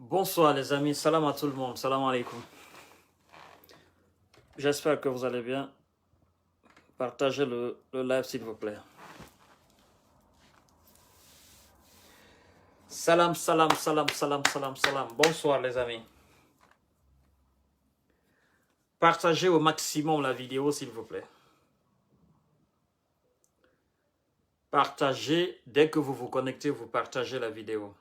Bonsoir les amis, salam à tout le monde, salam alaikum. J'espère que vous allez bien. Partagez le live s'il vous plaît. Salam, salam, salam, salam, salam, salam. Bonsoir les amis. Partagez au maximum la vidéo s'il vous plaît. Partagez, dès que vous vous connectez, vous partagez la vidéo.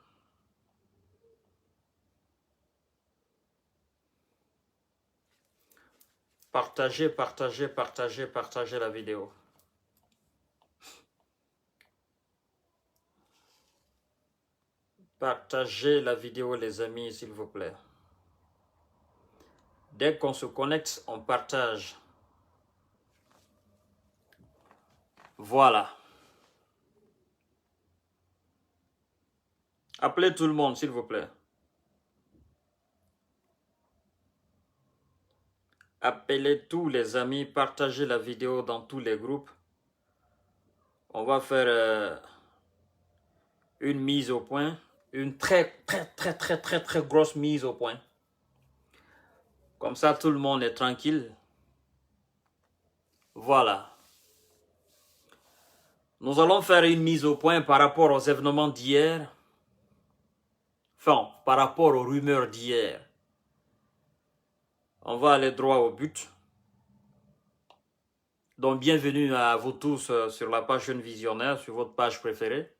Partagez, partagez, partagez, partagez la vidéo. Partagez la vidéo les amis s'il vous plaît. Dès qu'on se connecte, on partage. Voilà. Appelez tout le monde s'il vous plaît. Appelez tous les amis, partagez la vidéo dans tous les groupes. On va faire une mise au point, une très grosse mise au point. Comme ça, tout le monde est tranquille. Voilà. Nous allons faire une mise au point par rapport aux événements d'hier. Enfin, par rapport aux rumeurs d'hier. On va aller droit au but. Donc, bienvenue à vous tous sur la page Jeune Visionnaire, sur votre page préférée.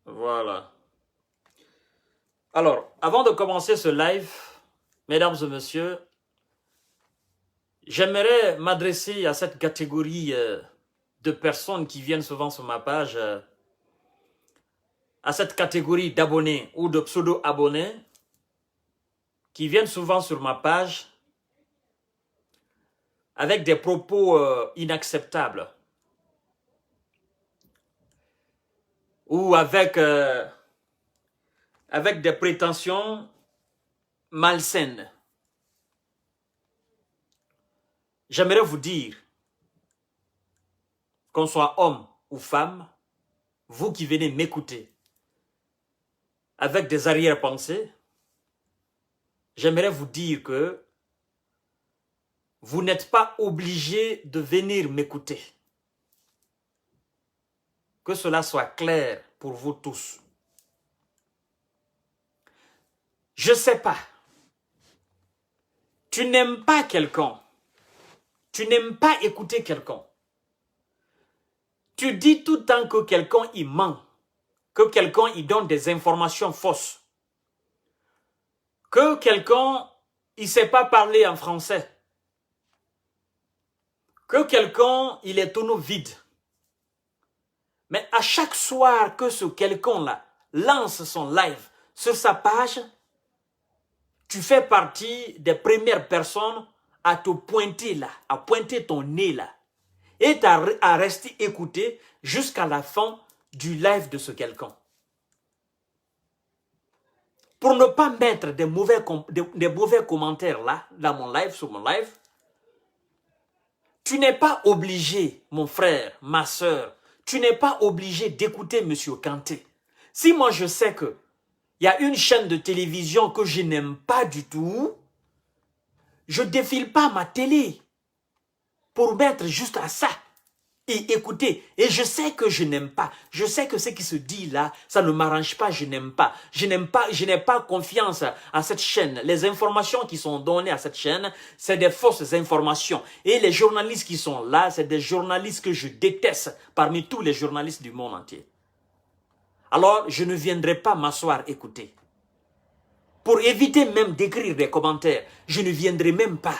Voilà. Alors, avant de commencer ce live, mesdames et messieurs, j'aimerais m'adresser à cette catégorie de personnes qui viennent souvent sur ma page, à cette catégorie d'abonnés ou de pseudo-abonnés qui viennent souvent sur ma page avec des propos inacceptables ou avec des prétentions malsaines. J'aimerais vous dire, qu'on soit homme ou femme, vous qui venez m'écouter avec des arrière-pensées, j'aimerais vous dire que vous n'êtes pas obligé de venir m'écouter. Que cela soit clair pour vous tous. Je ne sais pas. Tu n'aimes pas quelqu'un. Tu n'aimes pas écouter quelqu'un. Tu dis tout le temps que quelqu'un il ment. Que quelqu'un il donne des informations fausses. Que quelqu'un il ne sait pas parler en français. Que quelqu'un il est tonneau vide. Mais à chaque soir que ce quelqu'un-là lance son live sur sa page, tu fais partie des premières personnes à te pointer là, à pointer ton nez là, et à rester écouté jusqu'à la fin du live de ce quelqu'un. Pour ne pas mettre des mauvais commentaires là, dans mon live, sur mon live, tu n'es pas obligé, mon frère, ma soeur, tu n'es pas obligé d'écouter M. Kanté. Si moi je sais que il y a une chaîne de télévision que je n'aime pas du tout, je ne défile pas ma télé pour mettre juste à ça et écouter. Et je sais que je n'aime pas. Je sais que ce qui se dit là, ça ne m'arrange pas, je n'aime pas. Je n'ai pas confiance à cette chaîne. Les informations qui sont données à cette chaîne, c'est des fausses informations. Et les journalistes qui sont là, c'est des journalistes que je déteste parmi tous les journalistes du monde entier. Alors, je ne viendrai pas m'asseoir écouter. Pour éviter même d'écrire des commentaires, je ne viendrai même pas.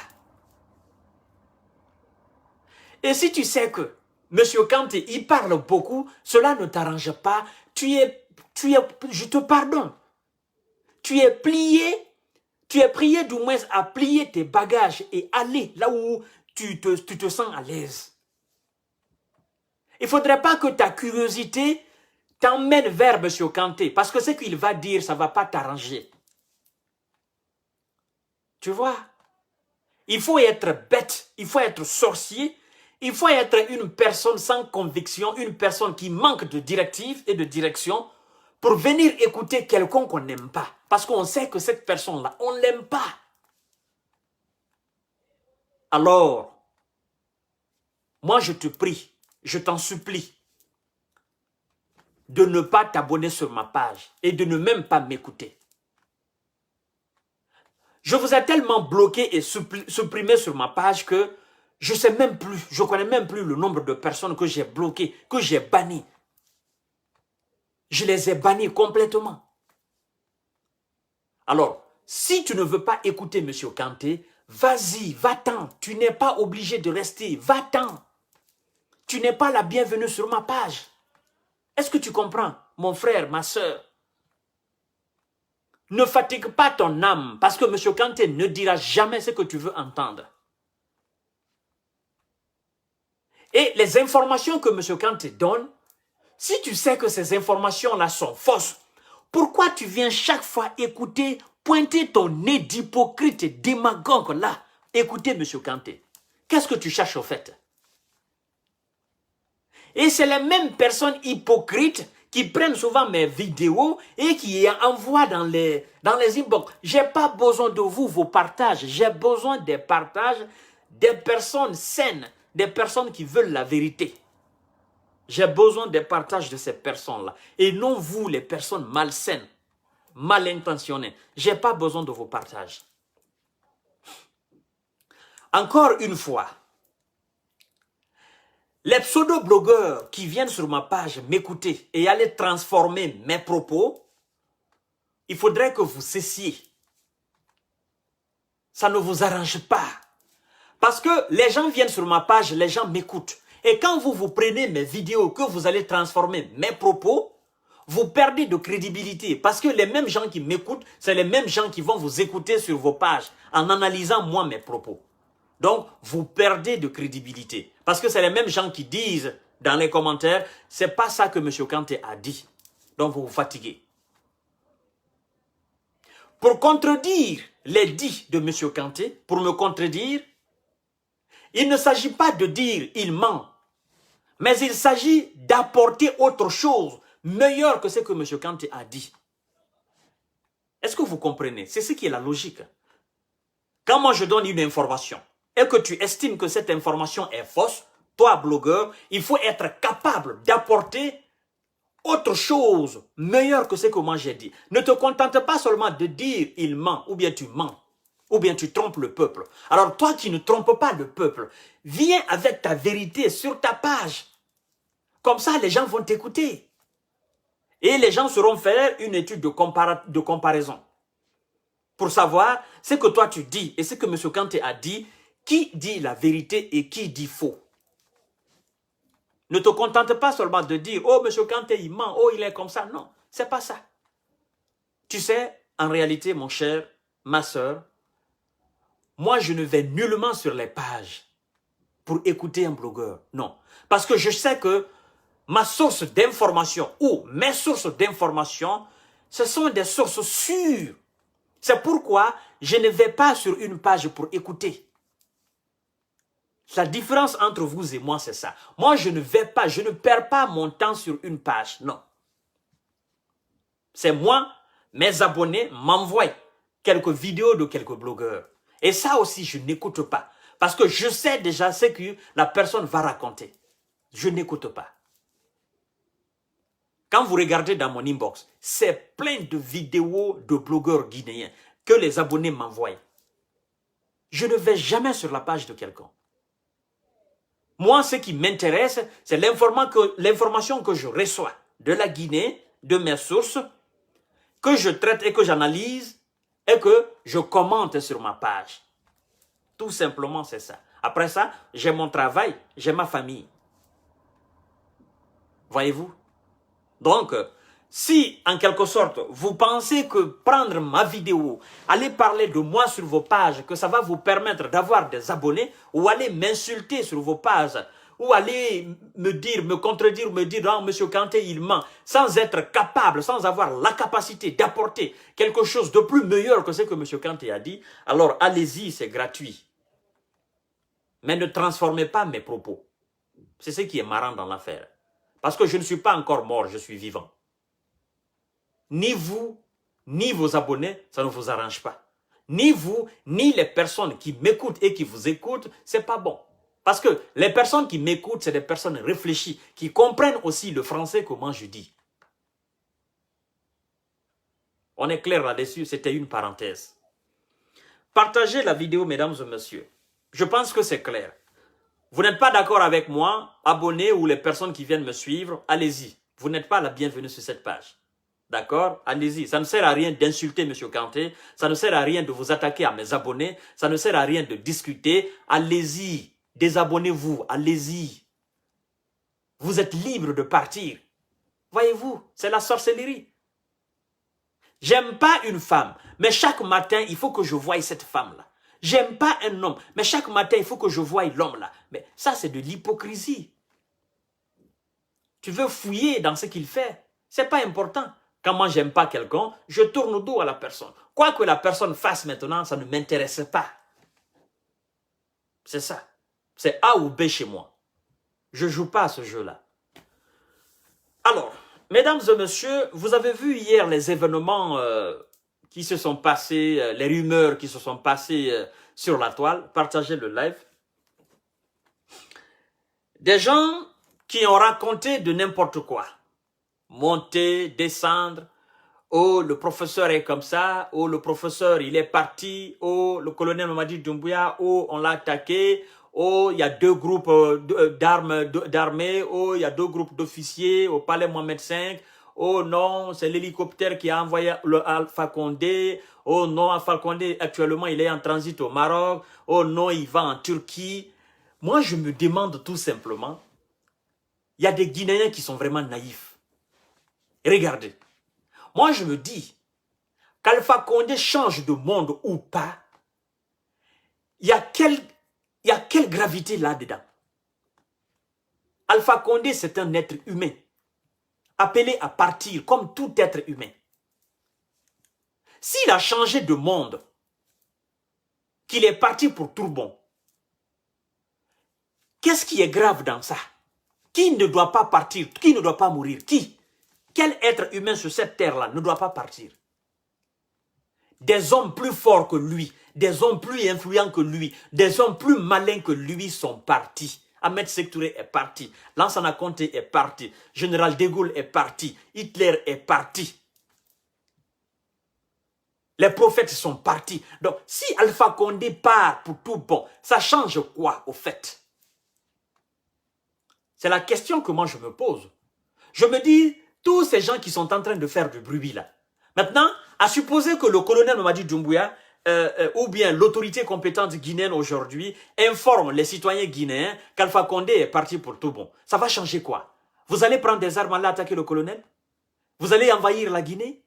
Et si tu sais que M. Kanté, il parle beaucoup, cela ne t'arrange pas, je te pardonne. Tu es prié du moins à plier tes bagages et aller là où tu te sens à l'aise. Il ne faudrait pas que ta curiosité t'emmène vers M. Kanté, parce que ce qu'il va dire, ça ne va pas t'arranger. Tu vois? Il faut être bête, il faut être sorcier, il faut être une personne sans conviction, une personne qui manque de directives et de direction pour venir écouter quelqu'un qu'on n'aime pas. Parce qu'on sait que cette personne-là, on ne l'aime pas. Alors, moi je te prie, je t'en supplie, de ne pas t'abonner sur ma page et de ne même pas m'écouter. Je vous ai tellement bloqué et supprimé sur ma page que je ne sais même plus, je ne connais même plus le nombre de personnes que j'ai bloquées, que j'ai bannies. Je les ai bannis complètement. Alors, si tu ne veux pas écouter M. Kanté, vas-y, va-t'en. Tu n'es pas obligé de rester, va-t'en. Tu n'es pas la bienvenue sur ma page. Est-ce que tu comprends, mon frère, ma soeur? Ne fatigue pas ton âme, parce que M. Kanté ne dira jamais ce que tu veux entendre. Et les informations que M. Kanté donne, si tu sais que ces informations-là sont fausses, pourquoi tu viens chaque fois écouter, pointer ton nez d'hypocrite et démagogue là, écouter M. Kanté? Qu'est-ce que tu cherches au fait? Et c'est les mêmes personnes hypocrites qui prennent souvent mes vidéos et qui envoient dans les inbox. Je n'ai pas besoin de vous, vos partages. J'ai besoin des partages des personnes saines, des personnes qui veulent la vérité. J'ai besoin des partages de ces personnes-là. Et non vous, les personnes malsaines, mal intentionnées. Je n'ai pas besoin de vos partages. Encore une fois, les pseudo-blogueurs qui viennent sur ma page m'écouter et aller transformer mes propos, il faudrait que vous cessiez. Ça ne vous arrange pas. Parce que les gens viennent sur ma page, les gens m'écoutent. Et quand vous prenez mes vidéos, que vous allez transformer mes propos, vous perdez de crédibilité. Parce que les mêmes gens qui m'écoutent, c'est les mêmes gens qui vont vous écouter sur vos pages en analysant moi mes propos. Donc, vous perdez de crédibilité. Parce que c'est les mêmes gens qui disent dans les commentaires, c'est pas ça que M. Kanté a dit. Donc, vous vous fatiguez. Pour contredire les dits de M. Kanté, pour me contredire, il ne s'agit pas de dire il ment, mais il s'agit d'apporter autre chose, meilleur que ce que M. Kanté a dit. Est-ce que vous comprenez? C'est ce qui est la logique. Quand moi je donne une information, et que tu estimes que cette information est fausse, toi, blogueur, il faut être capable d'apporter autre chose meilleure que ce que moi j'ai dit. Ne te contente pas seulement de dire il ment, ou bien tu mens, ou bien tu trompes le peuple. Alors toi qui ne trompes pas le peuple, viens avec ta vérité sur ta page. Comme ça, les gens vont t'écouter. Et les gens sauront faire une étude de comparaison pour savoir ce que toi tu dis et ce que M. Kanté a dit, qui dit la vérité et qui dit faux. Ne te contente pas seulement de dire « Oh, M. Kanté, il ment, oh, il est comme ça ». Non, c'est pas ça. Tu sais, en réalité, mon cher, ma soeur, moi, je ne vais nullement sur les pages pour écouter un blogueur. Non, parce que je sais que ma source d'information ou mes sources d'information, ce sont des sources sûres. C'est pourquoi je ne vais pas sur une page pour écouter. La différence entre vous et moi, c'est ça. Moi, je ne perds pas mon temps sur une page, non. C'est moi, mes abonnés m'envoient quelques vidéos de quelques blogueurs. Et ça aussi, je n'écoute pas. Parce que je sais déjà ce que la personne va raconter. Je n'écoute pas. Quand vous regardez dans mon inbox, c'est plein de vidéos de blogueurs guinéens que les abonnés m'envoient. Je ne vais jamais sur la page de quelqu'un. Moi, ce qui m'intéresse, c'est l'information que je reçois de la Guinée, de mes sources, que je traite et que j'analyse et que je commente sur ma page. Tout simplement, c'est ça. Après ça, j'ai mon travail, j'ai ma famille. Voyez-vous? Donc, si en quelque sorte, vous pensez que prendre ma vidéo, aller parler de moi sur vos pages, que ça va vous permettre d'avoir des abonnés, ou aller m'insulter sur vos pages, ou aller me contredire, me dire « Non, M. Kanté, il ment », sans être capable, sans avoir la capacité d'apporter quelque chose de plus meilleur que ce que M. Kanté a dit, alors allez-y, c'est gratuit. Mais ne transformez pas mes propos. C'est ce qui est marrant dans l'affaire. Parce que je ne suis pas encore mort, je suis vivant. ni vous, ni vos abonnés, ça ne vous arrange pas. Ni vous, ni les personnes qui m'écoutent et qui vous écoutent, c'est pas bon. Parce que les personnes qui m'écoutent, c'est des personnes réfléchies, qui comprennent aussi le français, comment je dis. On est clair là-dessus, c'était une parenthèse. Partagez la vidéo, mesdames et messieurs. Je pense que c'est clair. Vous n'êtes pas d'accord avec moi, abonnés ou les personnes qui viennent me suivre, allez-y. Vous n'êtes pas la bienvenue sur cette page. D'accord? Allez-y. Ça ne sert à rien d'insulter M. Kanté. Ça ne sert à rien de vous attaquer à mes abonnés. Ça ne sert à rien de discuter. Allez-y. Désabonnez-vous. Allez-y. Vous êtes libre de partir. Voyez-vous, c'est la sorcellerie. J'aime pas une femme, mais chaque matin, il faut que je voie cette femme-là. J'aime pas un homme, mais chaque matin, il faut que je voie l'homme-là. Mais ça, c'est de l'hypocrisie. Tu veux fouiller dans ce qu'il fait. C'est pas important. Quand moi, j'aime pas quelqu'un, je tourne le dos à la personne. Quoi que la personne fasse maintenant, ça ne m'intéresse pas. C'est ça. C'est A ou B chez moi. Je joue pas à ce jeu-là. Alors, mesdames et messieurs, vous avez vu hier les événements qui se sont passés, les rumeurs qui se sont passées sur la toile. Partagez le live. Des gens qui ont raconté de n'importe quoi. Monter, descendre. Oh, le professeur est comme ça. Oh, le professeur, il est parti. Oh, le colonel Mamadi Doumbouya. Oh, on l'a attaqué. Oh, il y a deux groupes d'armées. Oh, il y a deux groupes d'officiers au palais Mohamed V. Oh non, c'est l'hélicoptère qui a envoyé le Alpha Condé. Oh non, Alpha Condé, actuellement, il est en transit au Maroc. Oh non, il va en Turquie. Moi, je me demande tout simplement, il y a des Guinéens qui sont vraiment naïfs. Regardez. Moi, je me dis qu'Alpha Condé change de monde ou pas, il y a quelle gravité là-dedans? Alpha Condé, c'est un être humain, appelé à partir comme tout être humain. S'il a changé de monde, qu'il est parti pour Tourbon, qu'est-ce qui est grave dans ça? Qui ne doit pas partir? Qui ne doit pas mourir? Qui? Quel être humain sur cette terre-là ne doit pas partir? Des hommes plus forts que lui, des hommes plus influents que lui, des hommes plus malins que lui sont partis. Ahmed Sékou Touré est parti, Lansana Conté est parti, Général de Gaulle est parti, Hitler est parti. Les prophètes sont partis. Donc, si Alpha Condé part pour tout bon, ça change quoi au fait? C'est la question que moi je me pose. Je me dis, tous ces gens qui sont en train de faire du bruit là. Maintenant, à supposer que le colonel Mamadi Doumbouya ou bien l'autorité compétente guinéenne aujourd'hui informe les citoyens guinéens qu'Alpha Condé est parti pour tout bon. Ça va changer quoi? Vous allez prendre des armes à attaquer le colonel? Vous allez envahir la Guinée?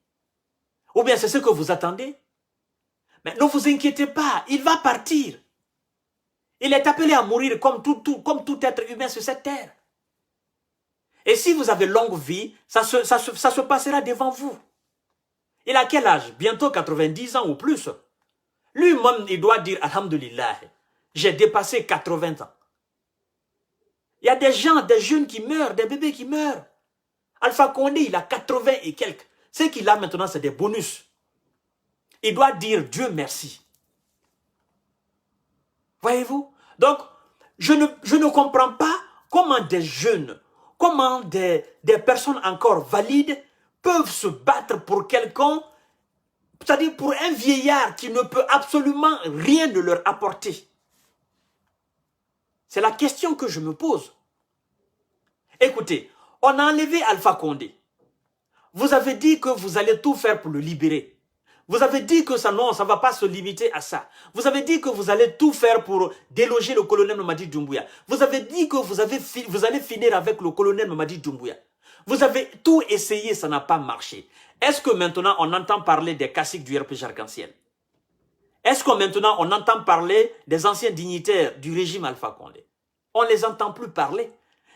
Ou bien c'est ce que vous attendez? Mais ne vous inquiétez pas, il va partir. Il est appelé à mourir comme tout être humain sur cette terre. Et si vous avez longue vie, ça se passera devant vous. Il a quel âge? Bientôt 90 ans ou plus. Lui-même, il doit dire, alhamdulillah, j'ai dépassé 80 ans. Il y a des gens, des jeunes qui meurent, des bébés qui meurent. Alpha Condé, il a 80 et quelques. Ce qu'il a maintenant, c'est des bonus. Il doit dire Dieu merci. Voyez-vous? Donc, je ne comprends pas comment des jeunes, comment des personnes encore valides peuvent se battre pour quelqu'un, c'est-à-dire pour un vieillard qui ne peut absolument rien de leur apporter. C'est la question que je me pose. Écoutez, on a enlevé Alpha Condé. Vous avez dit que vous allez tout faire pour le libérer. Vous avez dit que ça, non, ça ne va pas se limiter à ça. Vous avez dit que vous allez tout faire pour déloger le colonel Mamadi Doumbouya. Vous avez dit que vous allez finir avec le colonel Mamadi Doumbouya. Vous avez tout essayé, ça n'a pas marché. Est-ce que maintenant on entend parler des caciques du RPG Arc-en-Ciel? Est-ce que maintenant on entend parler des anciens dignitaires du régime Alpha Condé? On ne les entend plus parler.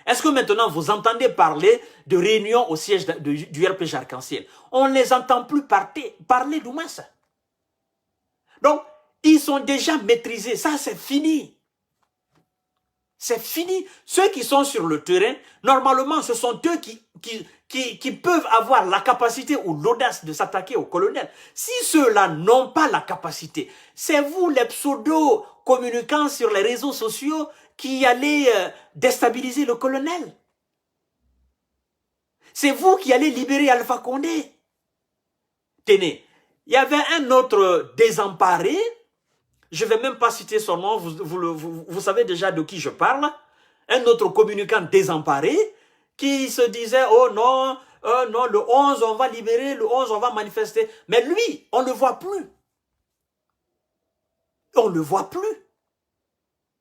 Est-ce que maintenant vous entendez parler de réunions au siège du RPG Arc-en-Ciel? On ne les entend plus parler du moins ça. Donc, ils sont déjà maîtrisés. Ça, c'est fini. C'est fini. Ceux qui sont sur le terrain, normalement, ce sont eux qui peuvent avoir la capacité ou l'audace de s'attaquer au colonel. Si ceux-là n'ont pas la capacité, c'est vous les pseudo-communicants sur les réseaux sociaux qui allez déstabiliser le colonel. C'est vous qui allez libérer Alpha Condé. Tenez, il y avait un autre désemparé, je ne vais même pas citer son nom, vous savez déjà de qui je parle, un autre communicant désemparé qui se disait, oh non, le 11 on va libérer, le 11 on va manifester. Mais lui, on ne le voit plus. On ne le voit plus.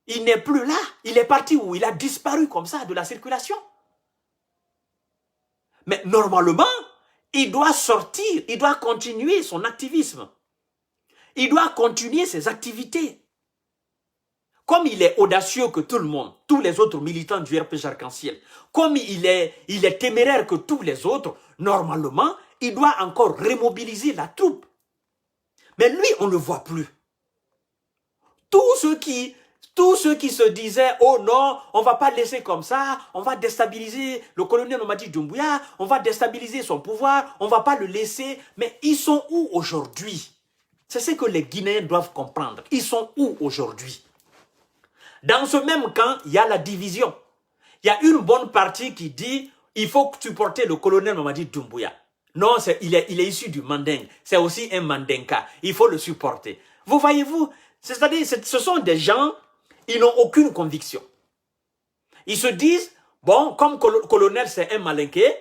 Il n'est plus là. Il est parti où? Il a disparu comme ça de la circulation. Mais normalement, il doit sortir, il doit continuer son activisme. Il doit continuer ses activités. Comme il est audacieux que tout le monde, tous les autres militants du RPG Arc-en-Ciel, comme il est téméraire que tous les autres, normalement, il doit encore remobiliser la troupe. Mais lui, on ne le voit plus. Tous ceux qui se disaient, oh non, on ne va pas laisser comme ça, on va déstabiliser le colonel Mamadi Doumbouya, on va déstabiliser son pouvoir, on ne va pas le laisser. Mais ils sont où aujourd'hui? C'est ce que les Guinéens doivent comprendre. Ils sont où aujourd'hui? Dans ce même camp, il y a la division. Il y a une bonne partie qui dit, il faut supporter le colonel Mamadi Doumbouya. Non, il est issu du Manding. C'est aussi un Mandinka. Il faut le supporter. Vous voyez-vous? C'est-à-dire, ce sont des gens, ils n'ont aucune conviction. Ils se disent, bon, comme colonel c'est un malinqué,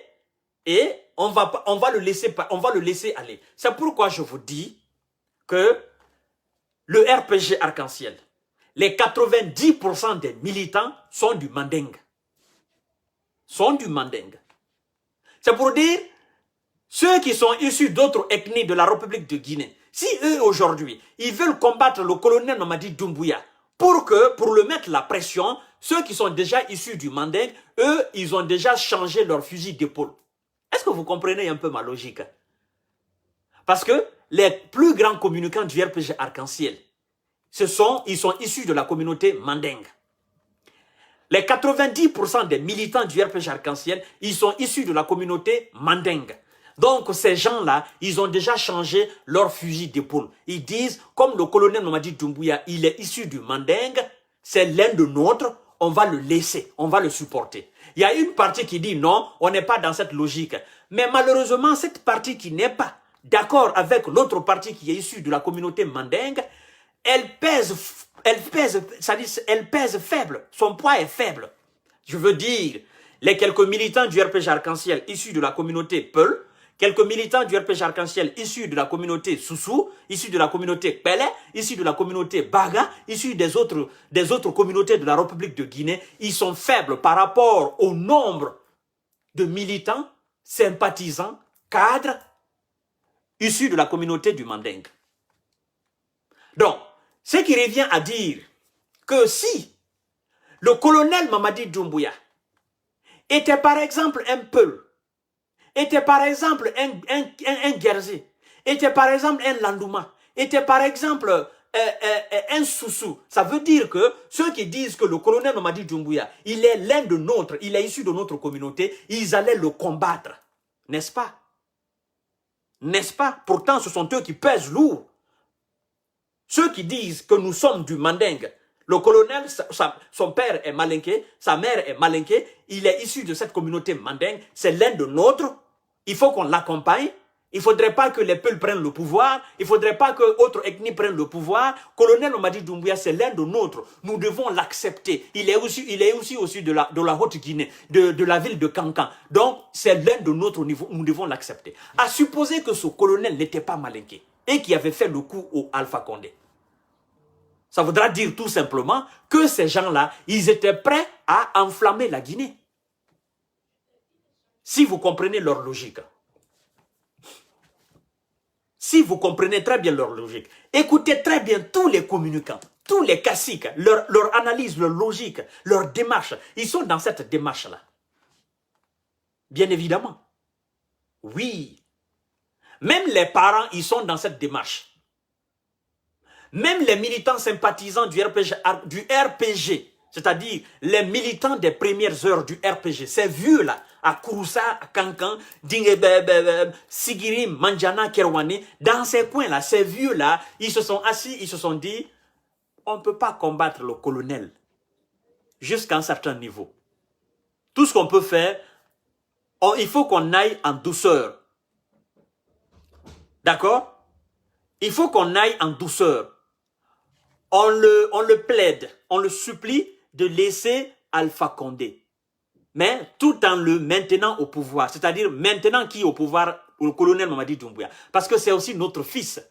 et on va le laisser aller. C'est pourquoi je vous dis que le RPG Arc-en-Ciel, les 90% des militants sont du Manding. Sont du Manding. C'est pour dire, ceux qui sont issus d'autres ethnies de la République de Guinée, si eux aujourd'hui, ils veulent combattre le colonel Mamadi Doumbouya pour le mettre la pression, ceux qui sont déjà issus du Manding, eux, ils ont déjà changé leur fusil d'épaule. Est-ce que vous comprenez un peu ma logique? Parce que les plus grands communicants du RPG Arc-en-Ciel, ils sont issus de la communauté Manding. Les 90% des militants du RPG Arc-en-Ciel, ils sont issus de la communauté Manding. Donc ces gens-là, ils ont déjà changé leur fusil d'épaule. Ils disent, comme le colonel Mamadi Doumbouya, il est issu du Manding, c'est l'un de nôtres, on va le laisser, on va le supporter. Il y a une partie qui dit non, on n'est pas dans cette logique. Mais malheureusement, cette partie qui n'est pas d'accord avec l'autre partie qui est issue de la communauté Manding, elle pèse faible, son poids est faible. Je veux dire, les quelques militants du RPG Arc-en-Ciel issus de la communauté Peul, quelques militants du RPG Arc-en-Ciel issus de la communauté Soussou, issus de la communauté Pelé, issus de la communauté Baga, issus des autres communautés de la République de Guinée, ils sont faibles par rapport au nombre de militants, sympathisants, cadres, issus de la communauté du Manding. Donc, ce qui revient à dire que si le colonel Mamadi Doumbouya était par exemple un Peul, était par exemple un Guerzé, était par exemple un Landouma, était par exemple un Soussou, ça veut dire que ceux qui disent que le colonel Mamadi Doumbouya, il est l'un de nôtres, il est issu de notre communauté, ils allaient le combattre, n'est-ce pas? N'est-ce pas? Pourtant, ce sont eux qui pèsent lourd. Ceux qui disent que nous sommes du Manding, le colonel, son père est malinqué, sa mère est malinquée, il est issu de cette communauté Manding, c'est l'un de nôtres, il faut qu'on l'accompagne, il ne faudrait pas que les Peuls prennent le pouvoir, il ne faudrait pas que autres ethnies prennent le pouvoir. Colonel Mamadi Doumbouya, c'est l'un de nôtres, nous devons l'accepter. Il est aussi de la Haute-Guinée, de la ville de Cancan. Donc, c'est l'un de nôtres, nous devons l'accepter. À supposer que ce colonel n'était pas malinqué et qui avait fait le coup au Alpha Condé. Ça voudra dire tout simplement que ces gens-là, ils étaient prêts à enflammer la Guinée. Si vous comprenez leur logique. Si vous comprenez très bien leur logique. Écoutez très bien tous les communicants, tous les caciques, leur analyse, leur logique, leur démarche. Ils sont dans cette démarche-là. Bien évidemment. Oui. Même les parents, ils sont dans cette démarche. Même les militants sympathisants du RPG, c'est-à-dire les militants des premières heures du RPG, ces vieux-là, à Kouroussa, à Kankan, Sigirim, Manjana, Kerwane, dans ces coins-là, ces vieux-là, ils se sont assis, ils se sont dit, on ne peut pas combattre le colonel jusqu'à un certain niveau. Tout ce qu'on peut faire, il faut qu'on aille en douceur. D'accord? Il faut qu'on aille en douceur. On le plaide, on le supplie de laisser Alpha Condé. Mais tout en le maintenant au pouvoir. C'est-à-dire maintenant qui est au pouvoir, le colonel Mamadi Doumbouya. Parce que c'est aussi notre fils.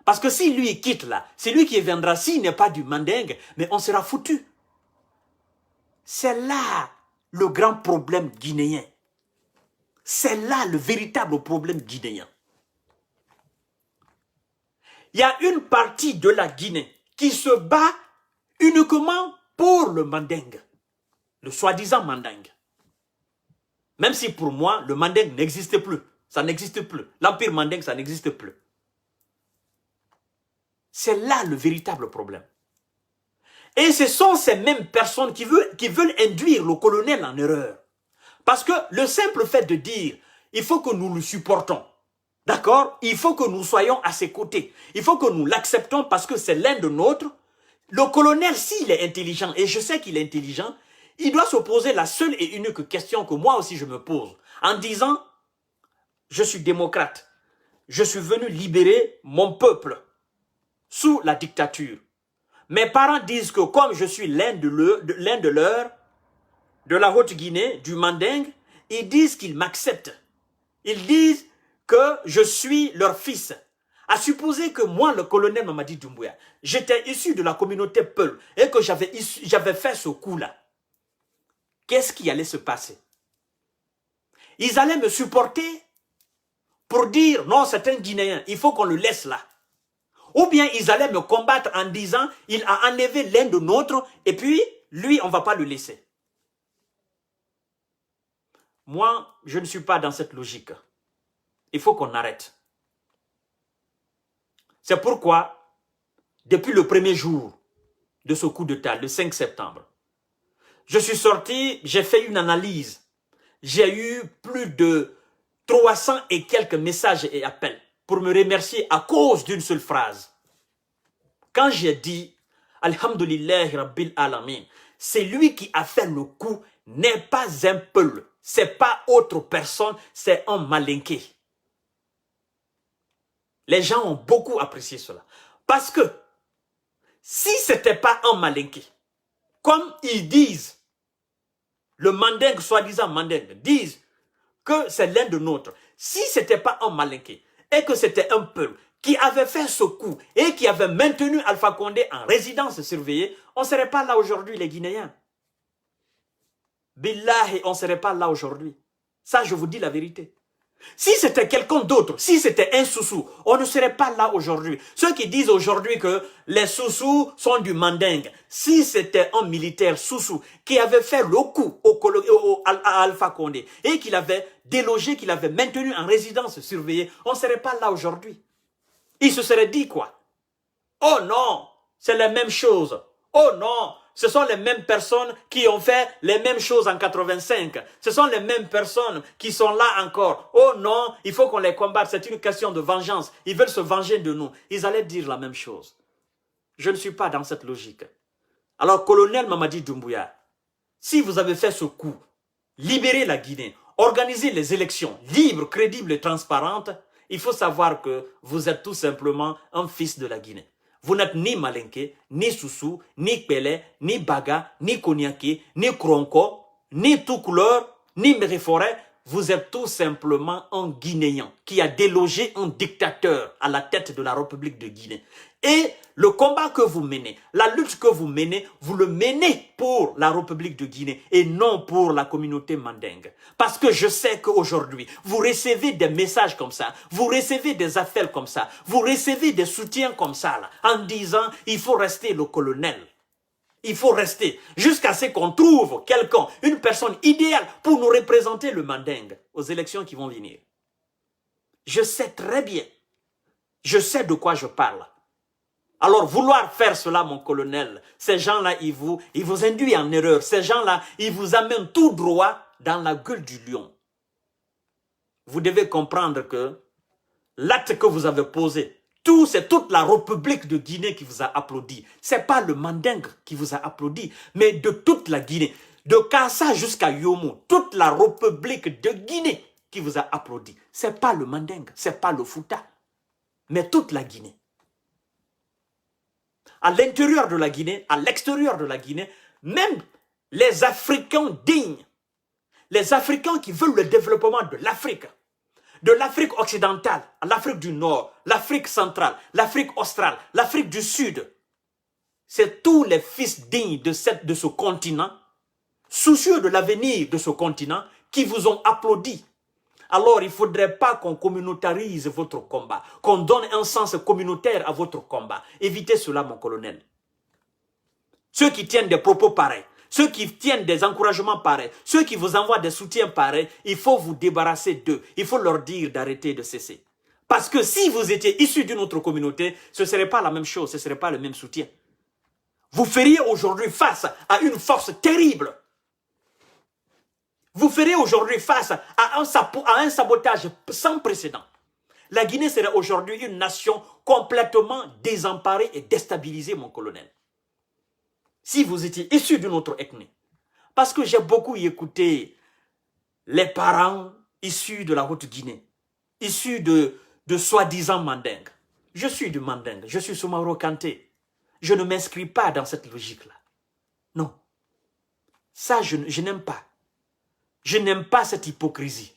Parce que si lui quitte là, c'est lui qui viendra. S'il n'est pas du Mandingue, mais on sera foutu. C'est là le grand problème guinéen. C'est là le véritable problème guinéen. Il y a une partie de la Guinée qui se bat uniquement pour le Mandingue. Le soi-disant Mandingue. Même si pour moi, le Mandingue n'existe plus. Ça n'existe plus. L'Empire Mandingue, ça n'existe plus. C'est là le véritable problème. Et ce sont ces mêmes personnes qui veulent induire le colonel en erreur. Parce que le simple fait de dire, il faut que nous le supportons. D'accord? Il faut que nous soyons à ses côtés. Il faut que nous l'acceptons parce que c'est l'un de nôtres. Le colonel, s'il est intelligent, et je sais qu'il est intelligent, il doit se poser la seule et unique question que moi aussi je me pose. En disant, je suis démocrate. Je suis venu libérer mon peuple sous la dictature. Mes parents disent que comme je suis l'un de leurs, de la Haute-Guinée, du Mandingue, ils disent qu'ils m'acceptent. Ils disent que je suis leur fils. À supposer que moi, le colonel Mamadi Doumbouya, j'étais issu de la communauté Peul et que j'avais fait ce coup-là. Qu'est-ce qui allait se passer? Ils allaient me supporter pour dire non, c'est un Guinéen, il faut qu'on le laisse là. Ou bien ils allaient me combattre en disant il a enlevé l'un de nôtres et puis lui, on ne va pas le laisser. Moi, je ne suis pas dans cette logique. Il faut qu'on arrête. C'est pourquoi, depuis le premier jour de ce coup d'État, le 5 septembre, je suis sorti, j'ai fait une analyse. J'ai eu plus de 300 et quelques messages et appels pour me remercier à cause d'une seule phrase. Quand j'ai dit « Alhamdulillah Rabbil Alamin », c'est lui qui a fait le coup, n'est pas un peul, c'est pas autre personne, c'est un malinqué. Les gens ont beaucoup apprécié cela. Parce que si ce n'était pas un malinqué, comme ils disent, le Mandingue, soi-disant Mandingue, disent que c'est l'un de nôtres. Si ce n'était pas un malinqué et que c'était un peuple qui avait fait ce coup et qui avait maintenu Alpha Condé en résidence surveillée, on ne serait pas là aujourd'hui, les Guinéens. Billahi, on ne serait pas là aujourd'hui. Ça, je vous dis la vérité. Si c'était quelqu'un d'autre, si c'était un Soussou, on ne serait pas là aujourd'hui. Ceux qui disent aujourd'hui que les Soussous sont du Mandingue, si c'était un militaire Soussou qui avait fait le coup à Alpha Condé et qu'il avait délogé, qu'il avait maintenu en résidence surveillée, on ne serait pas là aujourd'hui. Il se serait dit quoi? Oh non, c'est la même chose. Oh non, ce sont les mêmes personnes qui ont fait les mêmes choses en 85. Ce sont les mêmes personnes qui sont là encore. Oh non, il faut qu'on les combatte. C'est une question de vengeance. Ils veulent se venger de nous. Ils allaient dire la même chose. Je ne suis pas dans cette logique. Alors, colonel Mamadi Doumbouya, si vous avez fait ce coup, libérez la Guinée, organisez les élections libres, crédibles et transparentes, il faut savoir que vous êtes tout simplement un fils de la Guinée. Vous n'êtes ni Malinké, ni Soussou, ni Pelé, ni Baga, ni Konyake, ni Kronko, ni tout couleur, ni Méréforêt. Vous êtes tout simplement un Guinéen qui a délogé un dictateur à la tête de la République de Guinée. Et le combat que vous menez, la lutte que vous le menez pour la République de Guinée et non pour la communauté mandingue. Parce que je sais qu'aujourd'hui, vous recevez des messages comme ça, vous recevez des appels comme ça, vous recevez des soutiens comme ça, là, en disant il faut rester le colonel. Il faut rester jusqu'à ce qu'on trouve quelqu'un, une personne idéale pour nous représenter le mandingue aux élections qui vont venir. Je sais très bien, je sais de quoi je parle. Alors, vouloir faire cela, mon colonel, ces gens-là, ils vous induisent en erreur. Ces gens-là, ils vous amènent tout droit dans la gueule du lion. Vous devez comprendre que l'acte que vous avez posé, c'est toute la République de Guinée qui vous a applaudi. Ce n'est pas le Mandingue qui vous a applaudi, mais de toute la Guinée. De Kassa jusqu'à Yomo, toute la République de Guinée qui vous a applaudi. Ce n'est pas le Mandingue, ce n'est pas le Fouta, mais toute la Guinée. À l'intérieur de la Guinée, à l'extérieur de la Guinée, même les Africains dignes, les Africains qui veulent le développement de l'Afrique occidentale, à l'Afrique du Nord, l'Afrique centrale, l'Afrique australe, l'Afrique du Sud. C'est tous les fils dignes de ce continent, soucieux de l'avenir de ce continent, qui vous ont applaudi. Alors, il ne faudrait pas qu'on communautarise votre combat, qu'on donne un sens communautaire à votre combat. Évitez cela, mon colonel. Ceux qui tiennent des propos pareils, ceux qui tiennent des encouragements pareils, ceux qui vous envoient des soutiens pareils, il faut vous débarrasser d'eux. Il faut leur dire d'arrêter de cesser. Parce que si vous étiez issu d'une autre communauté, ce ne serait pas la même chose, ce ne serait pas le même soutien. Vous feriez aujourd'hui face à une force terrible. Vous ferez aujourd'hui face à un sabotage sans précédent. La Guinée serait aujourd'hui une nation complètement désemparée et déstabilisée, mon colonel. Si vous étiez issu d'une autre ethnie. Parce que j'ai beaucoup écouté les parents issus de la Haute-Guinée, issus de soi-disant Mandingue. Je suis du Mandingue, je suis Soumaoro Kanté. Je ne m'inscris pas dans cette logique-là. Non. Ça, je n'aime pas. Je n'aime pas cette hypocrisie.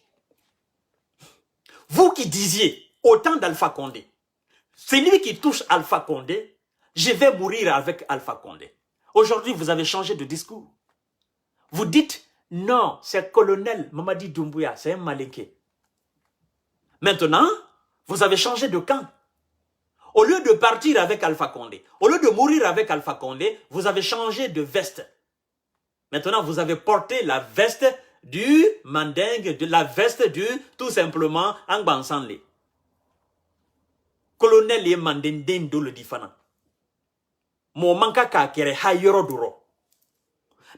Vous qui disiez au temps d'Alpha Condé, celui qui touche Alpha Condé, je vais mourir avec Alpha Condé. Aujourd'hui, vous avez changé de discours. Vous dites, non, c'est colonel Mamadi Doumbouya, c'est un malinqué. Maintenant, vous avez changé de camp. Au lieu de partir avec Alpha Condé, au lieu de mourir avec Alpha Condé, vous avez changé de veste. Maintenant, vous avez porté la veste du Mandingue, de la veste du, tout simplement, Angbansanle. Colonel et Mandenden do le difana. Mon manka ka kere hayoro duro.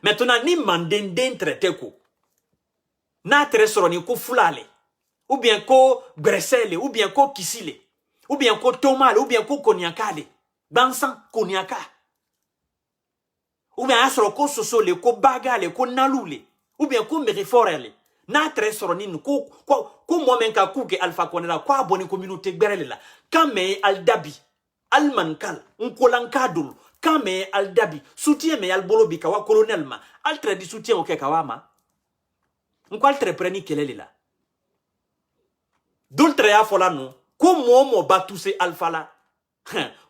Maintenant, ni Mandenden traité ko. Na tresoro ni ko fulale. Ou bien ko bresele, ou bien ko kisile. Ou bien ko tomale, ou bien ko konyakale. Bansan konyaka. Ou bien asro ko sosole, ko bagale, ko nalule. Ou bien ko meriforele. Na tresoro ni ko momen ka kuke Alpha Condé la, ko aboni communauté gberele la. Kame al dabi. Al mankal, unkolankadul. Kame al dabi. Soutien me al bolobi kawa colonel ma. Al tredi soutien oke kawama. Unko al tre preni kelele la. D'ultre ya fola nou. Ko mo batuse Alpha la.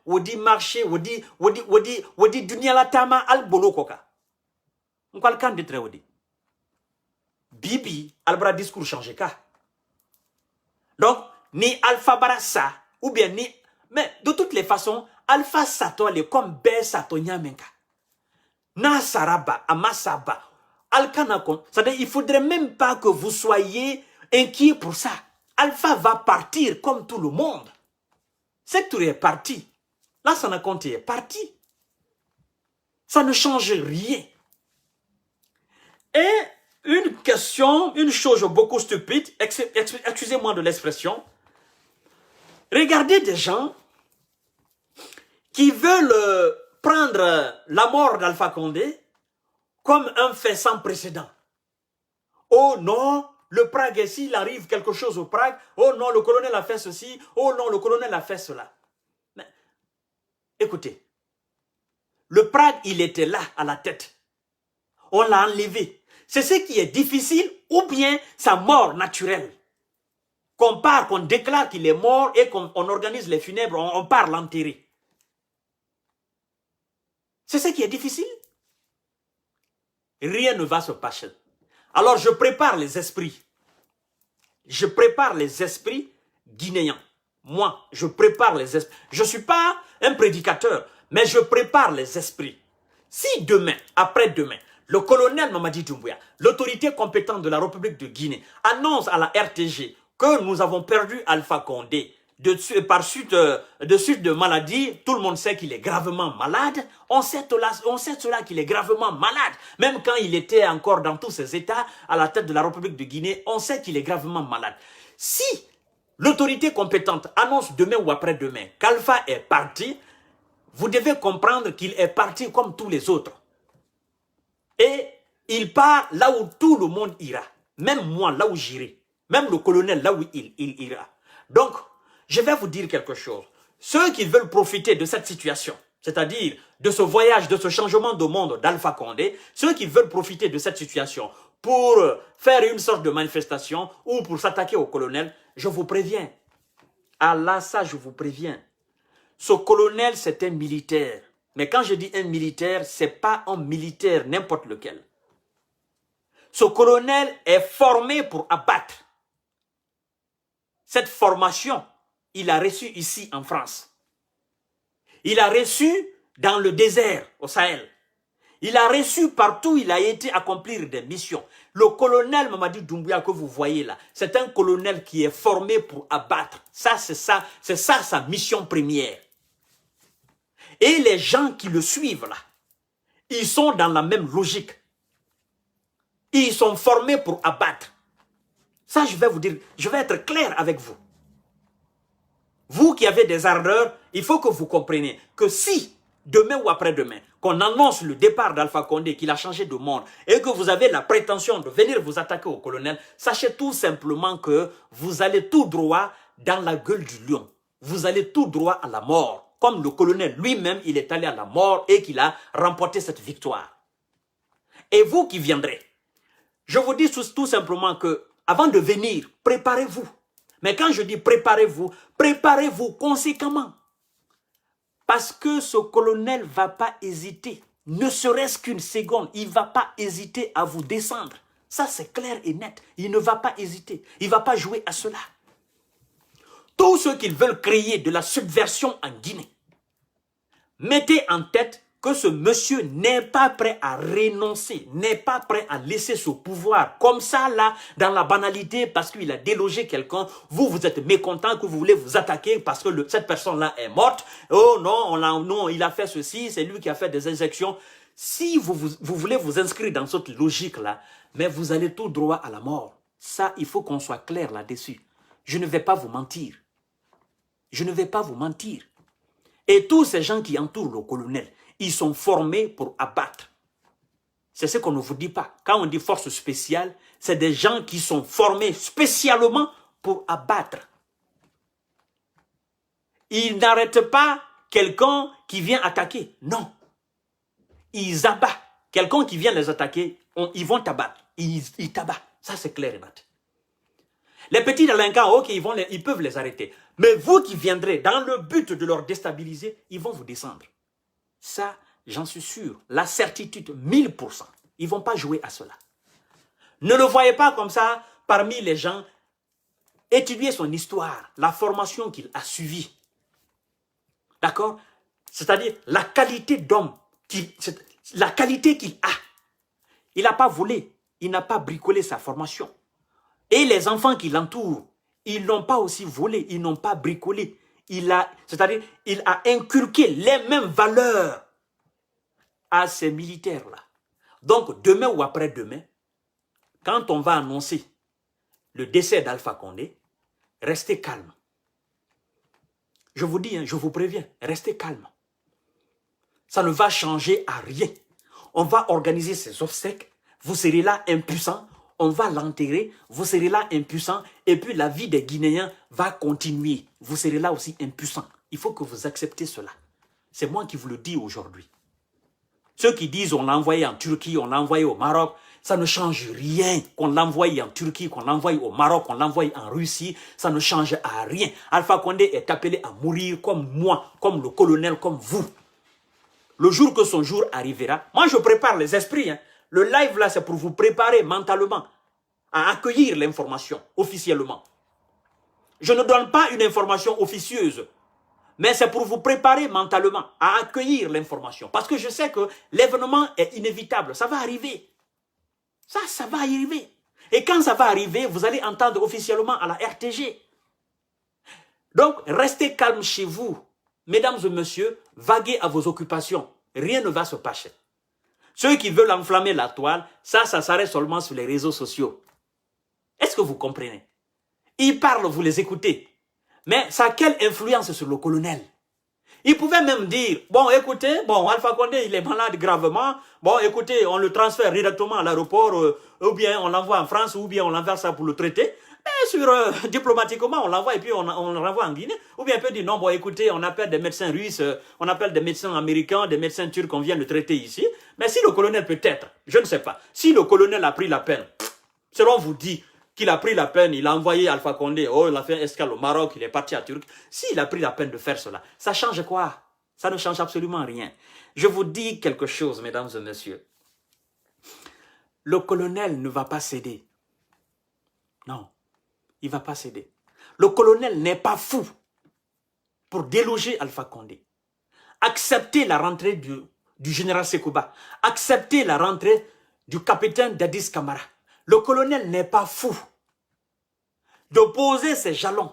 Wodi marché, wodi dunia la tama al bolo koka. Unko al kan de tre wodi. Bibi, al bra discours changé ka. Donc, ni Alpha Barassa, ou bien ni... Mais de toutes les façons, Alpha Sato, elle est comme Bé Sato Nyamenka. Na Saraba, Amasaba, Alkanakon. C'est-à-dire, il ne faudrait même pas que vous soyez inquiets pour ça. Alpha va partir comme tout le monde. Secteur est parti. Là, ça n'a compté, est parti. Ça ne change rien. Et une question, une chose beaucoup stupide, excusez-moi de l'expression, regardez des gens qui veulent prendre la mort d'Alpha Condé comme un fait sans précédent. Oh non, le Prague, s'il arrive quelque chose au Prague, oh non, le colonel a fait ceci, oh non, le colonel a fait cela. Mais, écoutez, le Prague, il était là, à la tête. On l'a enlevé. C'est ce qui est difficile, ou bien sa mort naturelle. Qu'on part, qu'on déclare qu'il est mort et qu'on organise les funèbres, on part l'enterrer. C'est ce qui est difficile. Rien ne va se passer. Alors je prépare les esprits. Je prépare les esprits guinéens. Moi, je prépare les esprits. Je ne suis pas un prédicateur, mais je prépare les esprits. Si demain, après-demain, le colonel Mamadi Doumbouya, l'autorité compétente de la République de Guinée, annonce à la RTG que nous avons perdu Alpha Condé par suite de maladie, tout le monde sait qu'il est gravement malade. On sait cela qu'il est gravement malade. Même quand il était encore dans tous ses états, à la tête de la République de Guinée, on sait qu'il est gravement malade. Si l'autorité compétente annonce demain ou après-demain qu'Alpha est parti, vous devez comprendre qu'il est parti comme tous les autres. Et il part là où tout le monde ira. Même moi, là où j'irai. Même le colonel, là où il ira. Donc, je vais vous dire quelque chose. Ceux qui veulent profiter de cette situation, c'est-à-dire de ce voyage, de ce changement de monde d'Alpha Condé, ceux qui veulent profiter de cette situation pour faire une sorte de manifestation ou pour s'attaquer au colonel, je vous préviens. Allah, ça, je vous préviens. Ce colonel, c'est un militaire. Mais quand je dis un militaire, ce n'est pas un militaire n'importe lequel. Ce colonel est formé pour abattre. Cette formation, il a reçu ici en France. Il a reçu dans le désert au Sahel. Il a reçu partout, il a été accomplir des missions. Le colonel Mamadi Doumbouya que vous voyez là, c'est un colonel qui est formé pour abattre. Ça, c'est ça sa mission première. Et les gens qui le suivent là, ils sont dans la même logique. Ils sont formés pour abattre. Ça, je vais vous dire, je vais être clair avec vous. Vous qui avez des ardeurs, il faut que vous compreniez que si, demain ou après-demain, qu'on annonce le départ d'Alpha Condé, qu'il a changé de monde, et que vous avez la prétention de venir vous attaquer au colonel, sachez tout simplement que vous allez tout droit dans la gueule du lion. Vous allez tout droit à la mort. Comme le colonel lui-même, il est allé à la mort et qu'il a remporté cette victoire. Et vous qui viendrez, je vous dis tout simplement que avant de venir, préparez-vous. Mais quand je dis préparez-vous, préparez-vous conséquemment. Parce que ce colonel ne va pas hésiter, ne serait-ce qu'une seconde, il ne va pas hésiter à vous descendre. Ça, c'est clair et net. Il ne va pas hésiter. Il ne va pas jouer à cela. Tous ceux qui veulent créer de la subversion en Guinée, mettez en tête que ce monsieur n'est pas prêt à renoncer, n'est pas prêt à laisser ce pouvoir comme ça là, dans la banalité, parce qu'il a délogé quelqu'un. Vous êtes mécontent, que vous voulez vous attaquer parce que cette personne-là est morte. Oh non, non, il a fait ceci, c'est lui qui a fait des injections. Si vous voulez vous inscrire dans cette logique-là, mais vous allez tout droit à la mort. Ça, il faut qu'on soit clair là-dessus. Je ne vais pas vous mentir. Je ne vais pas vous mentir. Et tous ces gens qui entourent le colonel, ils sont formés pour abattre. C'est ce qu'on ne vous dit pas. Quand on dit force spéciale, c'est des gens qui sont formés spécialement pour abattre. Ils n'arrêtent pas quelqu'un qui vient attaquer. Non. Ils abattent. Quelqu'un qui vient les attaquer, ils vont t'abattre. Ils t'abattent. Ça, c'est clair et net. Les petits délinquants, ok, ils peuvent les arrêter. Mais vous qui viendrez dans le but de leur déstabiliser, ils vont vous descendre. Ça, j'en suis sûr. La certitude, 1000%. Ils ne vont pas jouer à cela. Ne le voyez pas comme ça parmi les gens. Étudiez son histoire, la formation qu'il a suivie. D'accord? C'est-à-dire la qualité d'homme, la qualité qu'il a. Il n'a pas volé, il n'a pas bricolé sa formation. Et les enfants qui l'entourent, ils n'ont pas aussi volé, ils n'ont pas bricolé. C'est-à-dire, il a inculqué les mêmes valeurs à ces militaires-là. Donc, demain ou après-demain, quand on va annoncer le décès d'Alpha Condé, restez calme. Je vous dis, je vous préviens, restez calme. Ça ne va changer à rien. On va organiser ces obsèques, vous serez là impuissants, on va l'enterrer, vous serez là impuissants, et puis la vie des Guinéens va continuer. Vous serez là aussi impuissants. Il faut que vous acceptez cela. C'est moi qui vous le dis aujourd'hui. Ceux qui disent on l'a envoyé en Turquie, on l'a envoyé au Maroc, ça ne change rien. Qu'on l'envoie en Turquie, qu'on l'envoie au Maroc, qu'on l'envoie en Russie, ça ne change à rien. Alpha Condé est appelé à mourir comme moi, comme le colonel, comme vous. Le jour que son jour arrivera, moi je prépare les esprits. Le live là, c'est pour vous préparer mentalement à accueillir l'information officiellement. Je ne donne pas une information officieuse, mais c'est pour vous préparer mentalement à accueillir l'information. Parce que je sais que l'événement est inévitable, ça va arriver. Ça va arriver. Et quand ça va arriver, vous allez entendre officiellement à la RTG. Donc, restez calme chez vous. Mesdames et messieurs, vaguez à vos occupations. Rien ne va se passer. Ceux qui veulent enflammer la toile, ça s'arrête seulement sur les réseaux sociaux. Est-ce que vous comprenez? Ils parlent, vous les écoutez. Mais ça a quelle influence sur le colonel? Il pouvait même dire, bon, écoutez, bon, Alpha Condé, il est malade gravement. Bon, écoutez, on le transfère directement à l'aéroport, ou bien on l'envoie en France, ou bien on l'envoie ça pour le traiter. Mais diplomatiquement, on l'envoie et puis on le renvoie en Guinée. Ou bien on peut dire, non, bon, écoutez, on appelle des médecins russes, on appelle des médecins américains, des médecins turcs, on vient le traiter ici. Mais si le colonel peut-être, je ne sais pas, si le colonel a pris la peine, selon vous dit, qu'il a pris la peine, il a envoyé Alpha Condé, oh, il a fait un escale au Maroc, il est parti à Turc. S'il a pris la peine de faire cela, ça change quoi? Ça ne change absolument rien. Je vous dis quelque chose, mesdames et messieurs. Le colonel ne va pas céder. Non, il ne va pas céder. Le colonel n'est pas fou pour déloger Alpha Condé. Accepter la rentrée du général Sekouba. Accepter la rentrée du capitaine Dadis Camara. Le colonel n'est pas fou de poser ses jalons.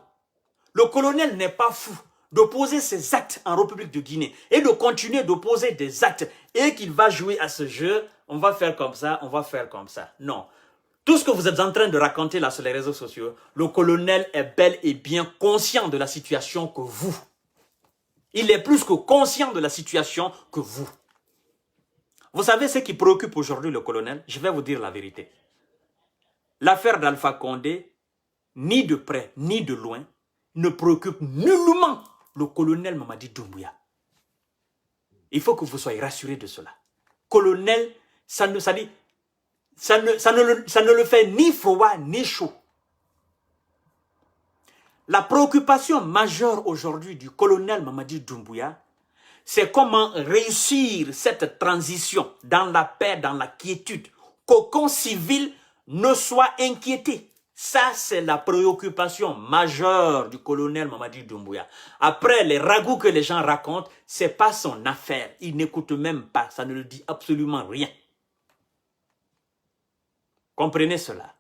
Le colonel n'est pas fou de poser ses actes en République de Guinée et de continuer de poser des actes et qu'il va jouer à ce jeu, on va faire comme ça, on va faire comme ça. Non. Tout ce que vous êtes en train de raconter là sur les réseaux sociaux, le colonel est bel et bien conscient de la situation que vous. Il est plus que conscient de la situation que vous. Vous savez ce qui préoccupe aujourd'hui le colonel? Je vais vous dire la vérité. L'affaire d'Alpha Condé, ni de près, ni de loin, ne préoccupe nullement le colonel Mamadi Doumbouya. Il faut que vous soyez rassurés de cela. Colonel, ça ne le fait ni froid, ni chaud. La préoccupation majeure aujourd'hui du colonel Mamadi Doumbouya, c'est comment réussir cette transition dans la paix, dans la quiétude, qu'aucun civil ne soit inquiété. Ça, c'est la préoccupation majeure du colonel Mamadi Doumbouya. Après, les ragoûts que les gens racontent, ce n'est pas son affaire. Il n'écoute même pas. Ça ne lui dit absolument rien. Comprenez cela.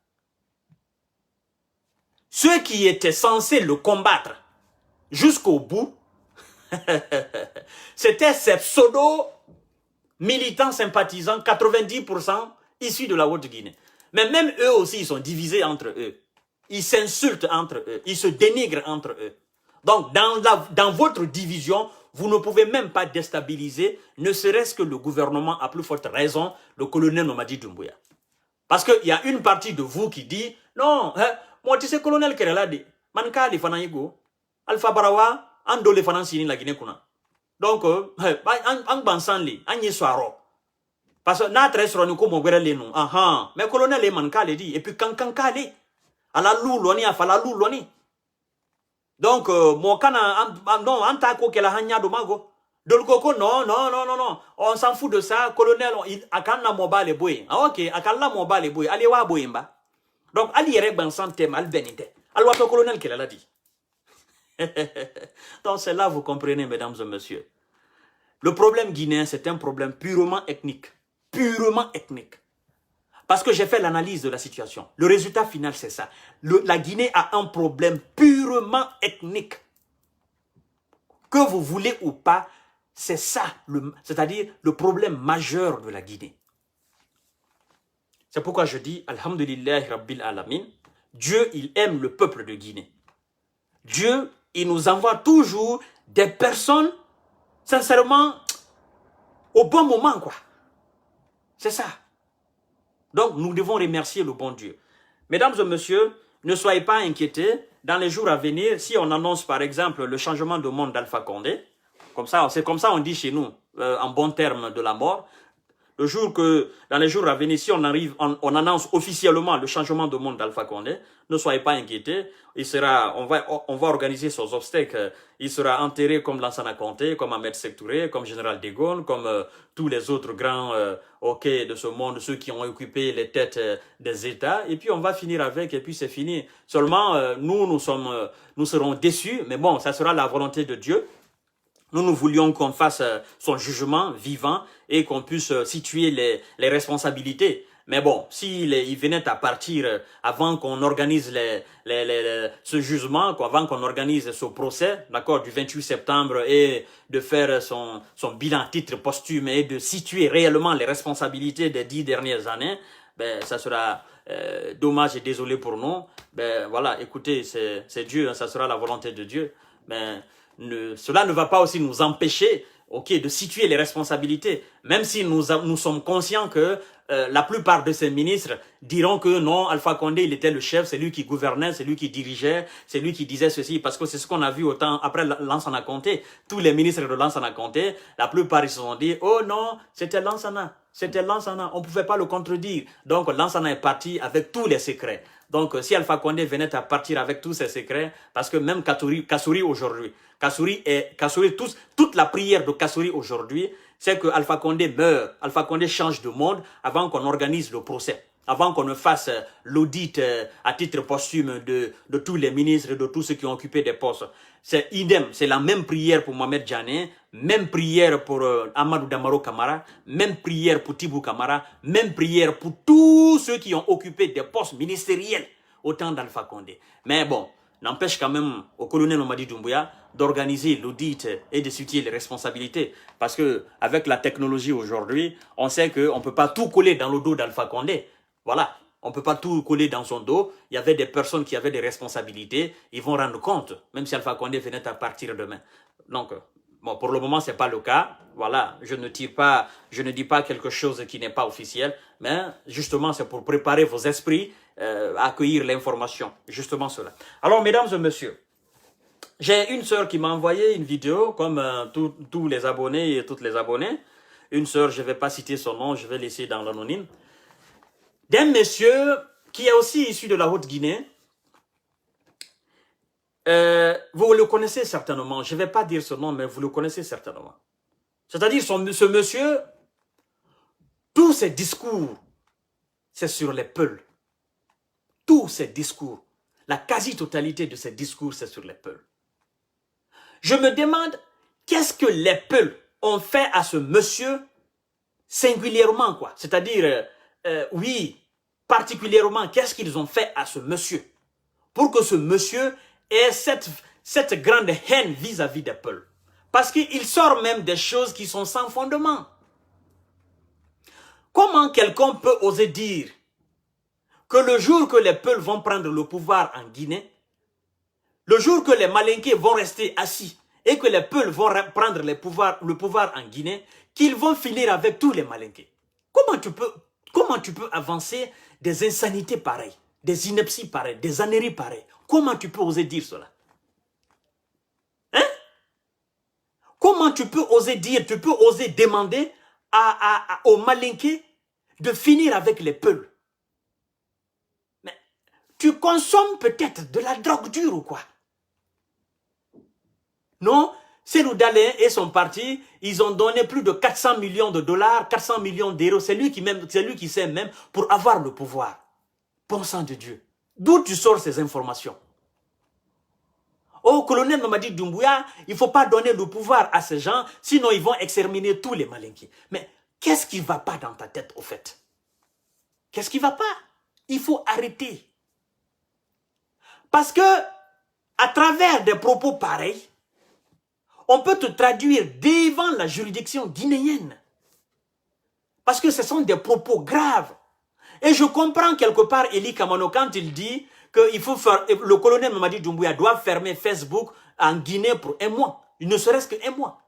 Ceux qui étaient censés le combattre jusqu'au bout, c'était ces pseudo-militants sympathisants, 90% issus de la Haute-Guinée. Mais même eux aussi, ils sont divisés entre eux. Ils s'insultent entre eux. Ils se dénigrent entre eux. Donc, dans votre division, vous ne pouvez même pas déstabiliser, ne serait-ce que le gouvernement, à plus forte raison, le colonel Mamadi Doumbouya. Parce qu'il y a une partie de vous qui dit, non, moi, tu sais, colonel Kereladi, manka li fana yigo, Alpha Barawa, ando le fana sini la Guinée kuna. Donc, ang bansan li, an yeswaro. Parce que notre restaurant ko mo gwere le non. Aha, mais colonel e manka le dit et puis kankan kale. Ala luloni afala luloni. Donc mo kana non anta ko kela hanya do mago. Dol koko non. On s'en fout de ça, colonel akana mobile boy. Ah OK, akalla mobile boy, ali wa boyimba. Donc ali yere bansan tem al benite. Al wa colonel kela la dit. Donc c'est là vous comprenez mesdames et messieurs. Le problème guinéen c'est un problème purement ethnique. Purement ethnique. Parce que j'ai fait l'analyse de la situation. Le résultat final, c'est ça. La Guinée a un problème purement ethnique. Que vous voulez ou pas, c'est ça, c'est-à-dire le problème majeur de la Guinée. C'est pourquoi je dis, Alhamdulillah Rabbil Alamin, Dieu, il aime le peuple de Guinée. Dieu, il nous envoie toujours des personnes, sincèrement, au bon moment, quoi. C'est ça. Donc, nous devons remercier le bon Dieu. Mesdames et messieurs, ne soyez pas inquiétés. Dans les jours à venir, si on annonce par exemple le changement de monde d'Alpha Condé, c'est comme ça on dit chez nous, en bon terme de la mort, dans les jours à venir, si on annonce officiellement le changement de monde d'Alpha Condé, ne soyez pas inquiétés. On va organiser ses obstacles. Il sera enterré comme Lansana Conté, comme Ahmed Sékou Touré, comme Général de Gaulle, comme tous les autres grands de ce monde, ceux qui ont occupé les têtes des États. Et puis on va finir avec, et puis c'est fini. Seulement, nous serons déçus, mais bon, ça sera la volonté de Dieu. Nous voulions qu'on fasse son jugement vivant et qu'on puisse situer les responsabilités. Mais bon, il venait à partir avant qu'on organise ce jugement, avant qu'on organise ce procès, d'accord, du 28 septembre et de faire son bilan à titre posthume et de situer réellement les responsabilités des 10 dernières années, ben, ça sera dommage et désolé pour nous. Ben, voilà, écoutez, c'est Dieu, hein, ça sera la volonté de Dieu. Ben, cela ne va pas aussi nous empêcher, ok, de situer les responsabilités, même si nous sommes conscients que la plupart de ces ministres diront que non, Alpha Condé, il était le chef, c'est lui qui gouvernait, c'est lui qui dirigeait, c'est lui qui disait ceci, parce que c'est ce qu'on a vu autant après Lansana Conté. Tous les ministres de Lansana Conté, la plupart ils se sont dit, oh non, c'était Lansana, on ne pouvait pas le contredire. Donc Lansana est parti avec tous les secrets. Donc si Alpha Condé venait à partir avec tous ses secrets, parce que même Kassouri aujourd'hui, toute la prière de Kassouri aujourd'hui, c'est que Alpha Condé meurt, Alpha Condé change de monde avant qu'on organise le procès, avant qu'on ne fasse l'audit à titre posthume de tous les ministres, de tous ceux qui ont occupé des postes. C'est idem, c'est la même prière pour Mohamed Djané, même prière pour Amadou Damaro Camara, même prière pour Tibou Camara, même prière pour tous ceux qui ont occupé des postes ministériels au temps d'Alpha Condé. Mais bon, n'empêche quand même au colonel Mamadi Doumbouya d'organiser l'audit et de situer les responsabilités. Parce que avec la technologie aujourd'hui, on sait qu'on ne peut pas tout coller dans le dos d'Alpha Condé. Voilà, on ne peut pas tout coller dans son dos. Il y avait des personnes qui avaient des responsabilités. Ils vont rendre compte, même si Alpha Condé venait à partir demain. Donc, bon, pour le moment, ce n'est pas le cas. Voilà, je ne dis pas quelque chose qui n'est pas officiel, mais justement, c'est pour préparer vos esprits à accueillir l'information. Justement cela. Alors, mesdames et messieurs, j'ai une sœur qui m'a envoyé une vidéo, comme tous les abonnés et toutes les abonnées. Une sœur, je ne vais pas citer son nom, je vais laisser dans l'anonyme. D'un monsieur qui est aussi issu de la Haute-Guinée. Vous le connaissez certainement. Je ne vais pas dire son nom, mais vous le connaissez certainement. C'est-à-dire, ce monsieur, tous ses discours, c'est sur les Peuls. Tous ses discours, la quasi-totalité de ses discours, c'est sur les Peuls. Je me demande, qu'est-ce que les Peuls ont fait à ce monsieur singulièrement, quoi. C'est-à-dire, oui, particulièrement, qu'est-ce qu'ils ont fait à ce monsieur pour que ce monsieur ait cette grande haine vis-à-vis des Peuls. Parce qu'il sort même des choses qui sont sans fondement. Comment quelqu'un peut oser dire que le jour que les Peuls vont prendre le pouvoir en Guinée, le jour que les Malinké vont rester assis et que les Peuls vont prendre le pouvoir en Guinée, qu'ils vont finir avec tous les Malinké? Comment tu peux avancer des insanités pareilles, des inepties pareilles, des âneries pareilles? Comment tu peux oser dire cela? Hein? Comment tu peux oser dire, tu peux oser demander aux Malinké de finir avec les Peuls? Mais tu consommes peut-être de la drogue dure ou quoi? Non, Cellou Dalein et son parti, ils ont donné plus de 400 millions de dollars, 400 millions d'euros. C'est lui qui sait même pour avoir le pouvoir. Bon sang de Dieu. D'où tu sors ces informations? Au colonel Mamadi Doumbouya, il ne faut pas donner le pouvoir à ces gens, sinon ils vont exterminer tous les Malinké. Mais qu'est-ce qui ne va pas dans ta tête au fait? Qu'est-ce qui ne va pas? Il faut arrêter. Parce que, à travers des propos pareils, on peut te traduire devant la juridiction guinéenne. Parce que ce sont des propos graves. Et je comprends quelque part Eli Kamano quand il dit que le colonel Mamadi Doumbouya doit fermer Facebook en Guinée pour un mois. Il ne serait-ce qu'un mois.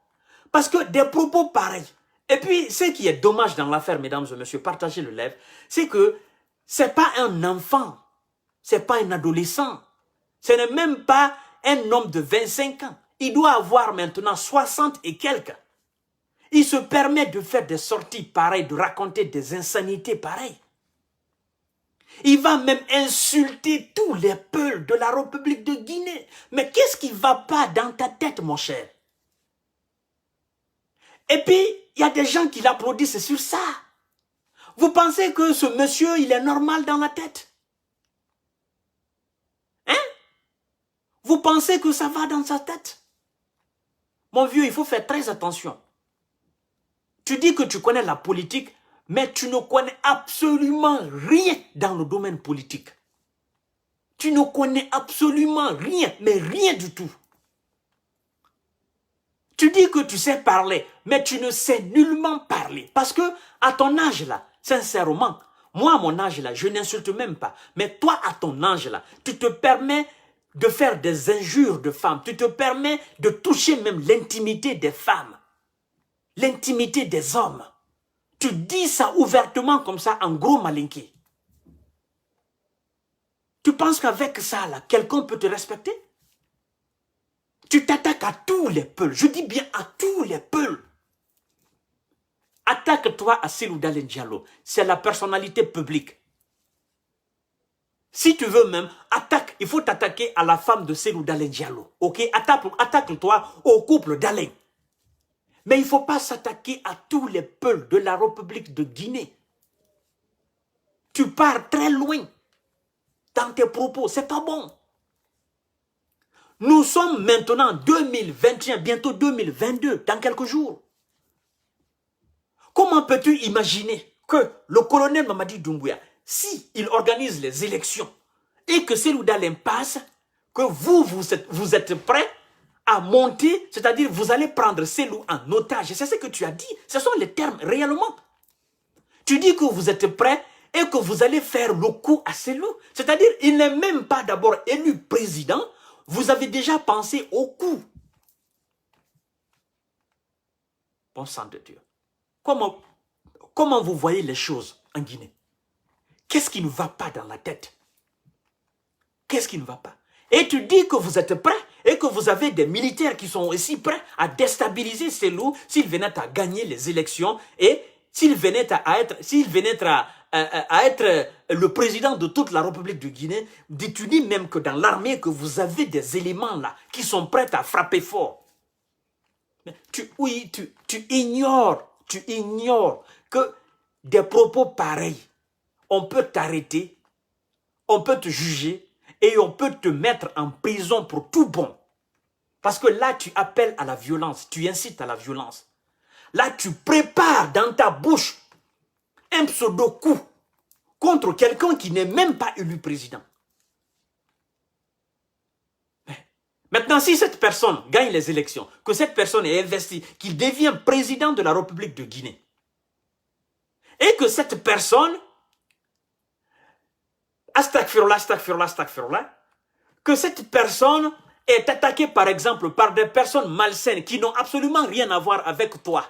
Parce que des propos pareils. Et puis, ce qui est dommage dans l'affaire, mesdames et messieurs, partagez le live, c'est que ce n'est pas un enfant. Ce n'est pas un adolescent. Ce n'est même pas un homme de 25 ans. Il doit avoir maintenant 60 et quelques. Il se permet de faire des sorties pareilles, de raconter des insanités pareilles. Il va même insulter tous les peuples de la République de Guinée. Mais qu'est-ce qui ne va pas dans ta tête, mon cher? Et puis, il y a des gens qui l'applaudissent sur ça. Vous pensez que ce monsieur, il est normal dans la tête? Hein? Vous pensez que ça va dans sa tête? Mon vieux, il faut faire très attention. Tu dis que tu connais la politique, Mais tu ne connais absolument rien dans le domaine politique. Tu ne connais absolument rien, mais rien du tout. Tu dis que tu sais parler, mais tu ne sais nullement parler. Parce que à ton âge là, sincèrement, moi à mon âge là, je n'insulte même pas. Mais toi à ton âge là, tu te permets de faire des injures de femmes. Tu te permets de toucher même l'intimité des femmes. L'intimité des hommes. Tu dis ça ouvertement comme ça, en gros malinqué. Tu penses qu'avec ça là, quelqu'un peut te respecter? Tu t'attaques à tous les peuples. Je dis bien à tous les peuples. Attaque-toi à Cellou Dalein Diallo. C'est la personnalité publique. Si tu veux même, il faut t'attaquer à la femme de Cellou Dalein Diallo. Ok? Attaque-toi au couple Dalein. Mais il ne faut pas s'attaquer à tous les peuples de la République de Guinée. Tu pars très loin dans tes propos. C'est pas bon. Nous sommes maintenant en 2021, bientôt 2022, dans quelques jours. Comment peux-tu imaginer que le colonel Mamadi Doumbouya, s'il organise les élections et que Cellou Dalein passe, que vous êtes prêts à monter, c'est-à-dire vous allez prendre Cellou en otage. C'est ce que tu as dit. Ce sont les termes réellement. Tu dis que vous êtes prêts et que vous allez faire le coup à Cellou. C'est-à-dire il n'est même pas d'abord élu président. Vous avez déjà pensé au coup. Bon sang de Dieu. Comment vous voyez les choses en Guinée? Qu'est-ce qui ne va pas dans la tête? Qu'est-ce qui ne va pas? Et tu dis que vous êtes prêts et que vous avez des militaires qui sont aussi prêts à déstabiliser Cellou s'il venait à gagner les élections et s'il venait à être le président de toute la République de Guinée. Tu dis même que dans l'armée que vous avez des éléments là qui sont prêts à frapper fort. Mais tu ignores que des propos pareils, on peut t'arrêter, on peut te juger et on peut te mettre en prison pour tout bon. Parce que là, tu appelles à la violence, tu incites à la violence. Là, tu prépares dans ta bouche un pseudo-coup contre quelqu'un qui n'est même pas élu président. Maintenant, si cette personne gagne les élections, que cette personne est investie, qu'il devient président de la République de Guinée, et que cette personne, astagfirullah, que cette personne est attaquée par exemple par des personnes malsaines qui n'ont absolument rien à voir avec toi.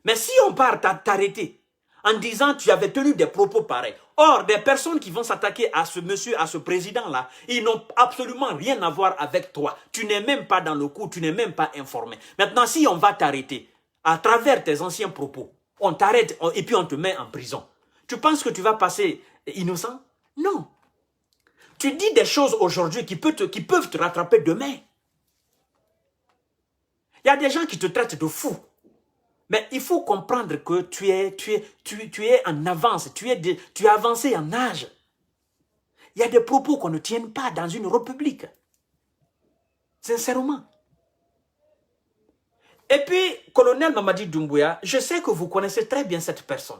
Mais si on part t'arrêter en disant tu avais tenu des propos pareils, or des personnes qui vont s'attaquer à ce monsieur, à ce président-là, ils n'ont absolument rien à voir avec toi. Tu n'es même pas dans le coup, tu n'es même pas informé. Maintenant, si on va t'arrêter à travers tes anciens propos, on t'arrête et puis on te met en prison. Tu penses que tu vas passer innocent? Non. Tu dis des choses aujourd'hui qui peuvent te rattraper demain. Il y a des gens qui te traitent de fou. Mais il faut comprendre que tu es en avance, tu es avancé en âge. Il y a des propos qu'on ne tient pas dans une république. Sincèrement. Et puis, colonel Mamadi Doumbouya, je sais que vous connaissez très bien cette personne.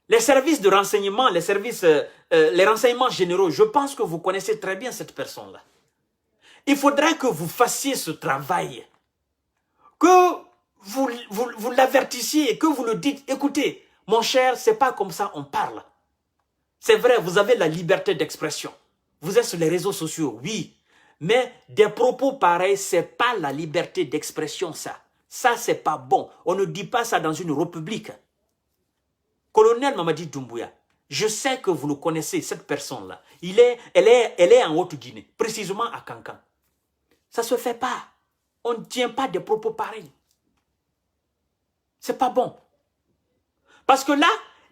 Les services de renseignement, les renseignements généraux, je pense que vous connaissez très bien cette personne-là. Il faudrait que vous fassiez ce travail. Que vous l'avertissiez et que vous le dites, écoutez, mon cher, c'est pas comme ça on parle. C'est vrai, vous avez la liberté d'expression. Vous êtes sur les réseaux sociaux, oui. Mais des propos pareils, c'est pas la liberté d'expression, ça. Ça, c'est pas bon. On ne dit pas ça dans une république. Colonel Mamadi Doumbouya, je sais que vous le connaissez, cette personne-là. Elle est en Haute-Guinée, précisément à Kankan. Ça se fait pas. On ne tient pas des propos pareils. C'est pas bon. Parce que là,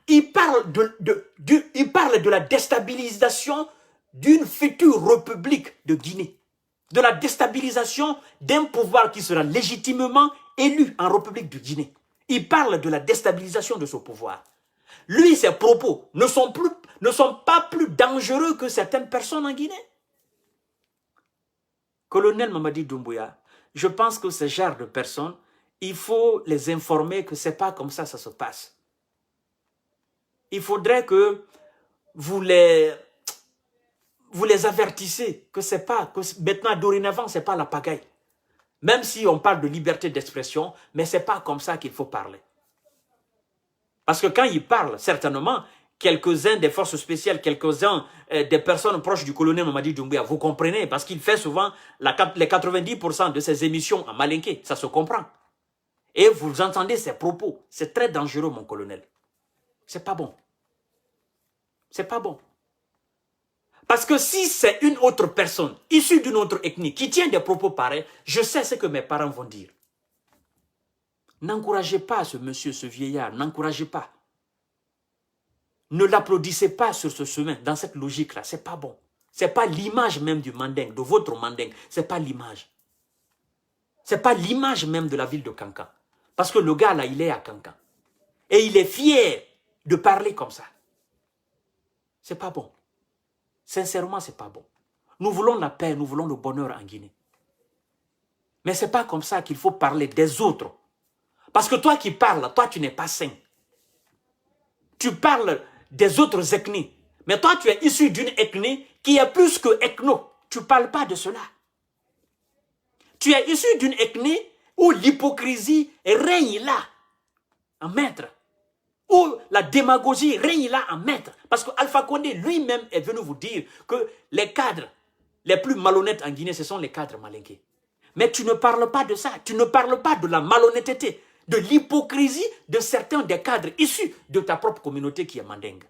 il parle de la déstabilisation d'une future république de Guinée. De la déstabilisation d'un pouvoir qui sera légitimement élu en République de Guinée. Il parle de la déstabilisation de ce pouvoir. Lui, ses propos ne sont pas plus dangereux que certaines personnes en Guinée. Colonel Mamadi Doumbouya, je pense que ce genre de personnes, il faut les informer que ce n'est pas comme ça se passe. Il faudrait que vous les avertissez que c'est pas, que maintenant, dorénavant, ce n'est pas la pagaille. Même si on parle de liberté d'expression, mais ce n'est pas comme ça qu'il faut parler. Parce que quand ils parlent, certainement, quelques-uns des forces spéciales, quelques-uns des personnes proches du colonel Mamadi Doumbouya, vous comprenez, parce qu'il fait souvent les 90% de ses émissions en malinké, ça se comprend. Et vous entendez ses propos, c'est très dangereux, mon colonel. C'est pas bon. C'est pas bon. Parce que si c'est une autre personne, issue d'une autre ethnie, qui tient des propos pareils, je sais ce que mes parents vont dire. N'encouragez pas ce monsieur, ce vieillard, n'encouragez pas. Ne l'applaudissez pas sur ce chemin, dans cette logique-là, c'est pas bon. C'est pas l'image même du Manding, de votre Manding, c'est pas l'image. C'est pas l'image même de la ville de Kankan. Parce que le gars là, il est à Kankan. Et il est fier de parler comme ça. C'est pas bon. Sincèrement, c'est pas bon. Nous voulons la paix, nous voulons le bonheur en Guinée. Mais c'est pas comme ça qu'il faut parler des autres. Parce que toi qui parles, toi tu n'es pas sain. Tu parles des autres ethnies. Mais toi tu es issu d'une ethnie qui est plus que ethno. Tu ne parles pas de cela. Tu es issu d'une ethnie où l'hypocrisie règne là, en maître. Où la démagogie règne là en maître. Parce que Alpha Condé lui-même est venu vous dire que les cadres les plus malhonnêtes en Guinée, ce sont les cadres malinqués. Mais tu ne parles pas de ça. Tu ne parles pas de la malhonnêteté, de l'hypocrisie de certains des cadres issus de ta propre communauté qui est mandingue.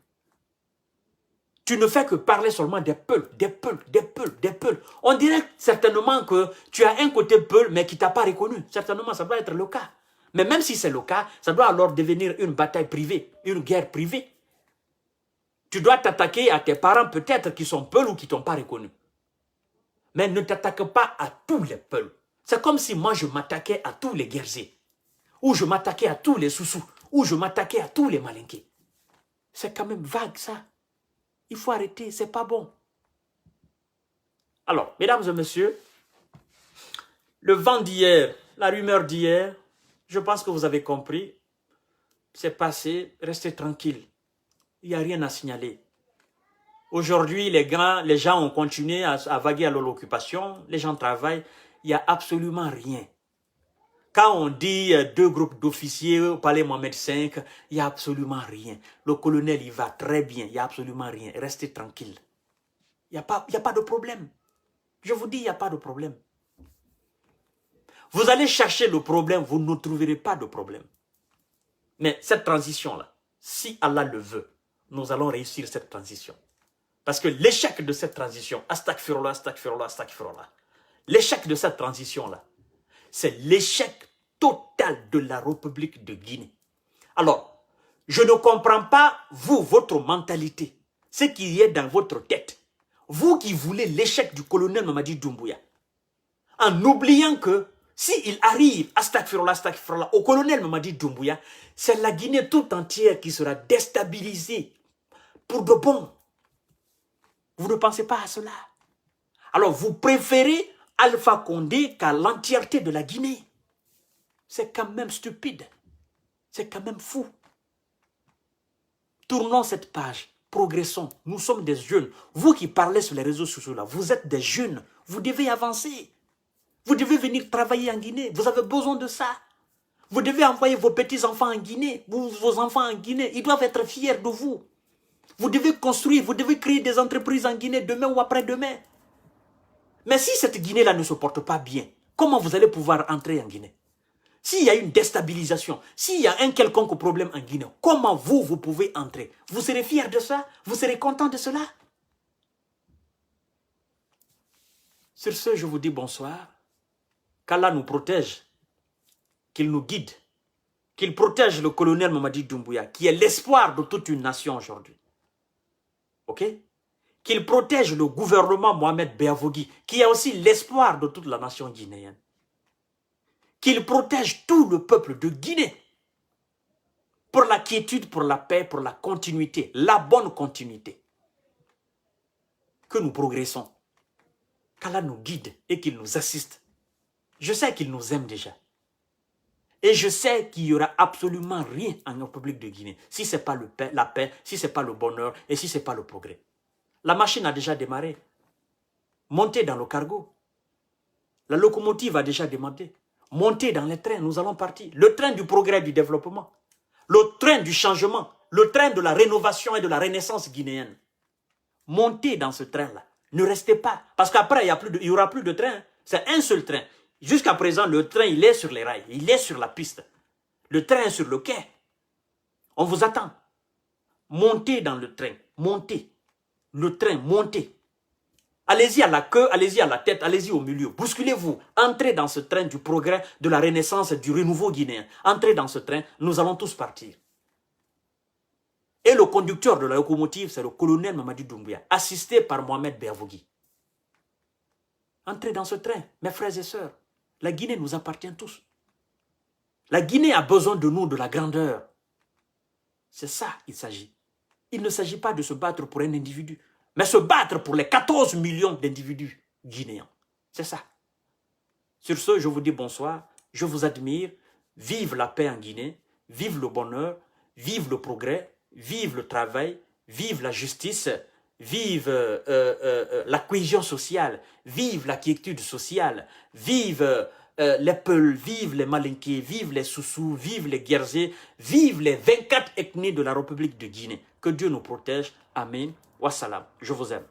Tu ne fais que parler seulement des peuls, des peuls, des peuls, des peuls. On dirait certainement que tu as un côté peul, mais qui ne t'a pas reconnu. Certainement, ça doit être le cas. Mais même si c'est le cas, ça doit alors devenir une bataille privée, une guerre privée. Tu dois t'attaquer à tes parents peut-être qui sont peuls ou qui ne t'ont pas reconnu. Mais ne t'attaque pas à tous les peuls. C'est comme si moi je m'attaquais à tous les guerriers. Ou je m'attaquais à tous les soussous. Ou je m'attaquais à tous les malinqués. C'est quand même vague ça. Il faut arrêter, c'est pas bon. Alors, mesdames et messieurs, le vent d'hier, la rumeur d'hier, je pense que vous avez compris. C'est passé, restez tranquille. Il n'y a rien à signaler. Aujourd'hui, les gens ont continué à vaguer à leur occupation. Les gens travaillent. Il n'y a absolument rien. Quand on dit 2 groupes d'officiers au palais Mohamed V, il n'y a absolument rien. Le colonel, il va très bien. Il n'y a absolument rien. Restez tranquille. Il n'y a pas de problème. Je vous dis, il n'y a pas de problème. Vous allez chercher le problème, vous ne trouverez pas de problème. Mais cette transition-là, si Allah le veut, nous allons réussir cette transition. Parce que l'échec de cette transition, astaghfirullah, astaghfirullah, astaghfirullah, l'échec de cette transition-là, c'est l'échec total de la République de Guinée. Alors, je ne comprends pas, vous, votre mentalité, ce qui est dans votre tête. Vous qui voulez l'échec du colonel Mamadi Doumbouya, en oubliant que s'il arrive, astaghfirullah, astaghfirullah, au colonel Mamadi Doumbouya, c'est la Guinée tout entière qui sera déstabilisée pour de bon. Vous ne pensez pas à cela. Alors, vous préférez Alpha Condé qu'à l'entièreté de la Guinée. C'est quand même stupide. C'est quand même fou. Tournons cette page. Progressons. Nous sommes des jeunes. Vous qui parlez sur les réseaux sociaux, là, vous êtes des jeunes. Vous devez avancer. Vous devez venir travailler en Guinée. Vous avez besoin de ça. Vous devez envoyer vos petits-enfants en Guinée. Vos enfants en Guinée. Ils doivent être fiers de vous. Vous devez construire, vous devez créer des entreprises en Guinée demain ou après-demain. Mais si cette Guinée-là ne se porte pas bien, comment vous allez pouvoir entrer en Guinée? S'il y a une déstabilisation, s'il y a un quelconque problème en Guinée, comment vous pouvez entrer? Vous serez fiers de ça? Vous serez content de cela? Sur ce, je vous dis bonsoir. Qu'Allah nous protège, qu'il nous guide, qu'il protège le colonel Mamadi Doumbouya, qui est l'espoir de toute une nation aujourd'hui. Ok? Qu'il protège le gouvernement Mohamed Beavogui, qui est aussi l'espoir de toute la nation guinéenne. Qu'il protège tout le peuple de Guinée pour la quiétude, pour la paix, pour la continuité, la bonne continuité. Que nous progressons. Qu'Allah nous guide et qu'il nous assiste. Je sais qu'il nous aime déjà. Et je sais qu'il n'y aura absolument rien en République de Guinée si ce n'est pas la paix, si ce n'est pas le bonheur et si ce n'est pas le progrès. La machine a déjà démarré. Montez dans le cargo. La locomotive a déjà démarré. Montez dans les trains, nous allons partir. Le train du progrès et du développement. Le train du changement. Le train de la rénovation et de la renaissance guinéenne. Montez dans ce train-là. Ne restez pas. Parce qu'après, il n'y aura plus de train. C'est un seul train. Jusqu'à présent, le train, il est sur les rails. Il est sur la piste. Le train est sur le quai. On vous attend. Montez dans le train. Montez. Le train, montez. Allez-y à la queue, allez-y à la tête, allez-y au milieu. Bousculez-vous. Entrez dans ce train du progrès, de la renaissance, du renouveau guinéen. Entrez dans ce train, nous allons tous partir. Et le conducteur de la locomotive, c'est le colonel Mamadi Doumbouya, assisté par Mohamed Bervogui. Entrez dans ce train, mes frères et sœurs. La Guinée nous appartient tous. La Guinée a besoin de nous, de la grandeur. C'est ça il s'agit. Il ne s'agit pas de se battre pour un individu, mais se battre pour les 14 millions d'individus guinéens. C'est ça. Sur ce, je vous dis bonsoir, je vous admire. Vive la paix en Guinée, vive le bonheur, vive le progrès, vive le travail, vive la justice, vive la cohésion sociale, vive la quiétude sociale, vive les Peuls, vive les Malinqués, vive les Soussous, vive les Guerzés, vive les 24 ethnies de la République de Guinée. Que Dieu nous protège. Amen. Wassalam. Je vous aime.